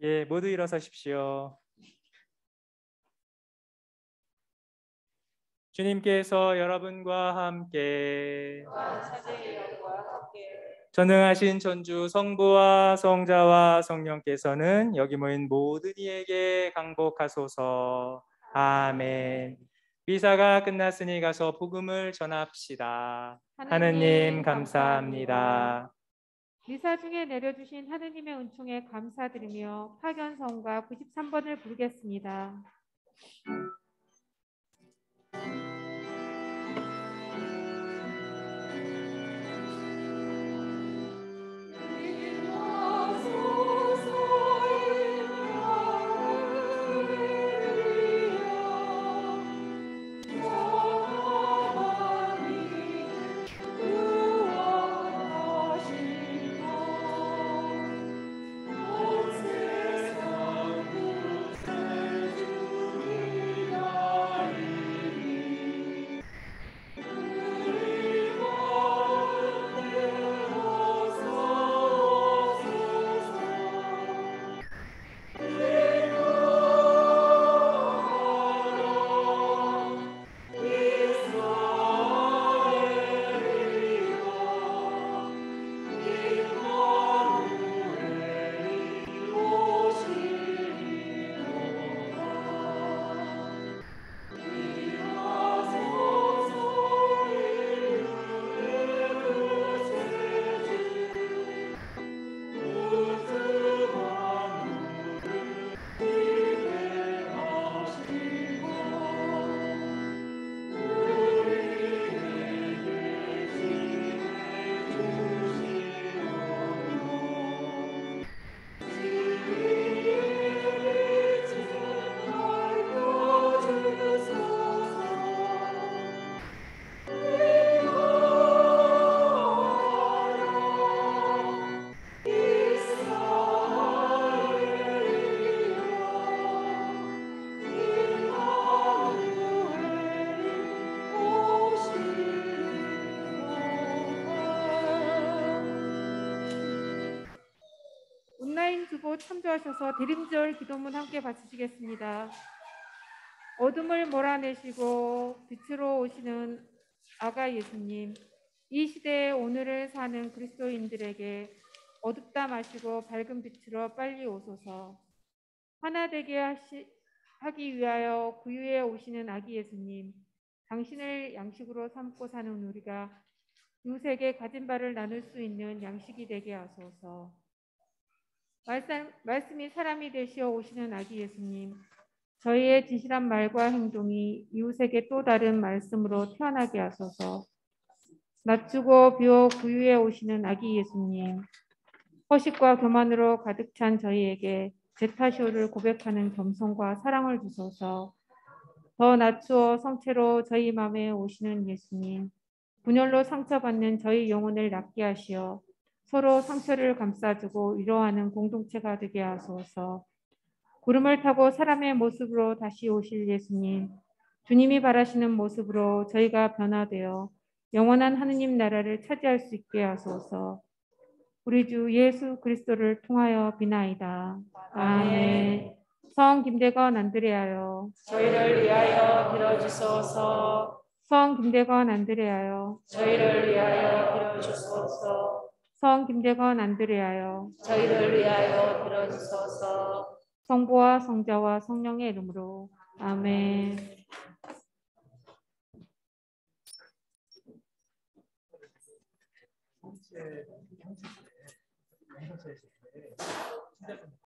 예, 모두 일어서십시오. 주님께서 여러분과 함께 전능하신 천주 성부와 성자와 성령께서는 여기 모인 모든 이에게 강복하소서. 아멘. 미사가 끝났으니 가서 복음을 전합시다. 하느님 감사합니다. 미사 중에 내려주신 하느님의 은총에 감사드리며 파견성가 93번을 부르겠습니다. 온 세상 그 주님 참조하셔서 대림절 기도문 함께 바치시겠습니다. 어둠을 몰아내시고 빛으로 오시는 아가 예수님, 이 시대에 오늘을 사는 그리스도인들에게 어둡다 마시고 밝은 빛으로 빨리 오소서. 하나 되게 하기 위하여 구유에 오시는 아기 예수님, 당신을 양식으로 삼고 사는 우리가 이웃에게 가진 바를 나눌 수 있는 양식이 되게 하소서. 말씀이 사람이 되시어 오시는 아기 예수님, 저희의 진실한 말과 행동이 이웃에게 또 다른 말씀으로 태어나게 하소서. 낮추고 비워 구유에 오시는 아기 예수님, 허식과 교만으로 가득 찬 저희에게 제 탓이오를 고백하는 겸손과 사랑을 주소서. 더 낮추어 성체로 저희 마음에 오시는 예수님, 분열로 상처받는 저희 영혼을 낫게 하시어 서로 상처를 감싸주고 위로하는 공동체가 되게 하소서. 구름을 타고 사람의 모습으로 다시 오실 예수님, 주님이 바라시는 모습으로 저희가 변화되어 영원한 하느님 나라를 차지할 수 있게 하소서. 우리 주 예수 그리스도를 통하여 비나이다. 아멘. 성 김대건 안드레아요, 저희를 위하여 빌어주소서. 성 김대건 안드레아요, 저희를 위하여 빌어주소서. 성 김대건 안드레아요. 저희를 위하여 빌어주소서. 성부와 성자와 성령의 이름으로 아멘.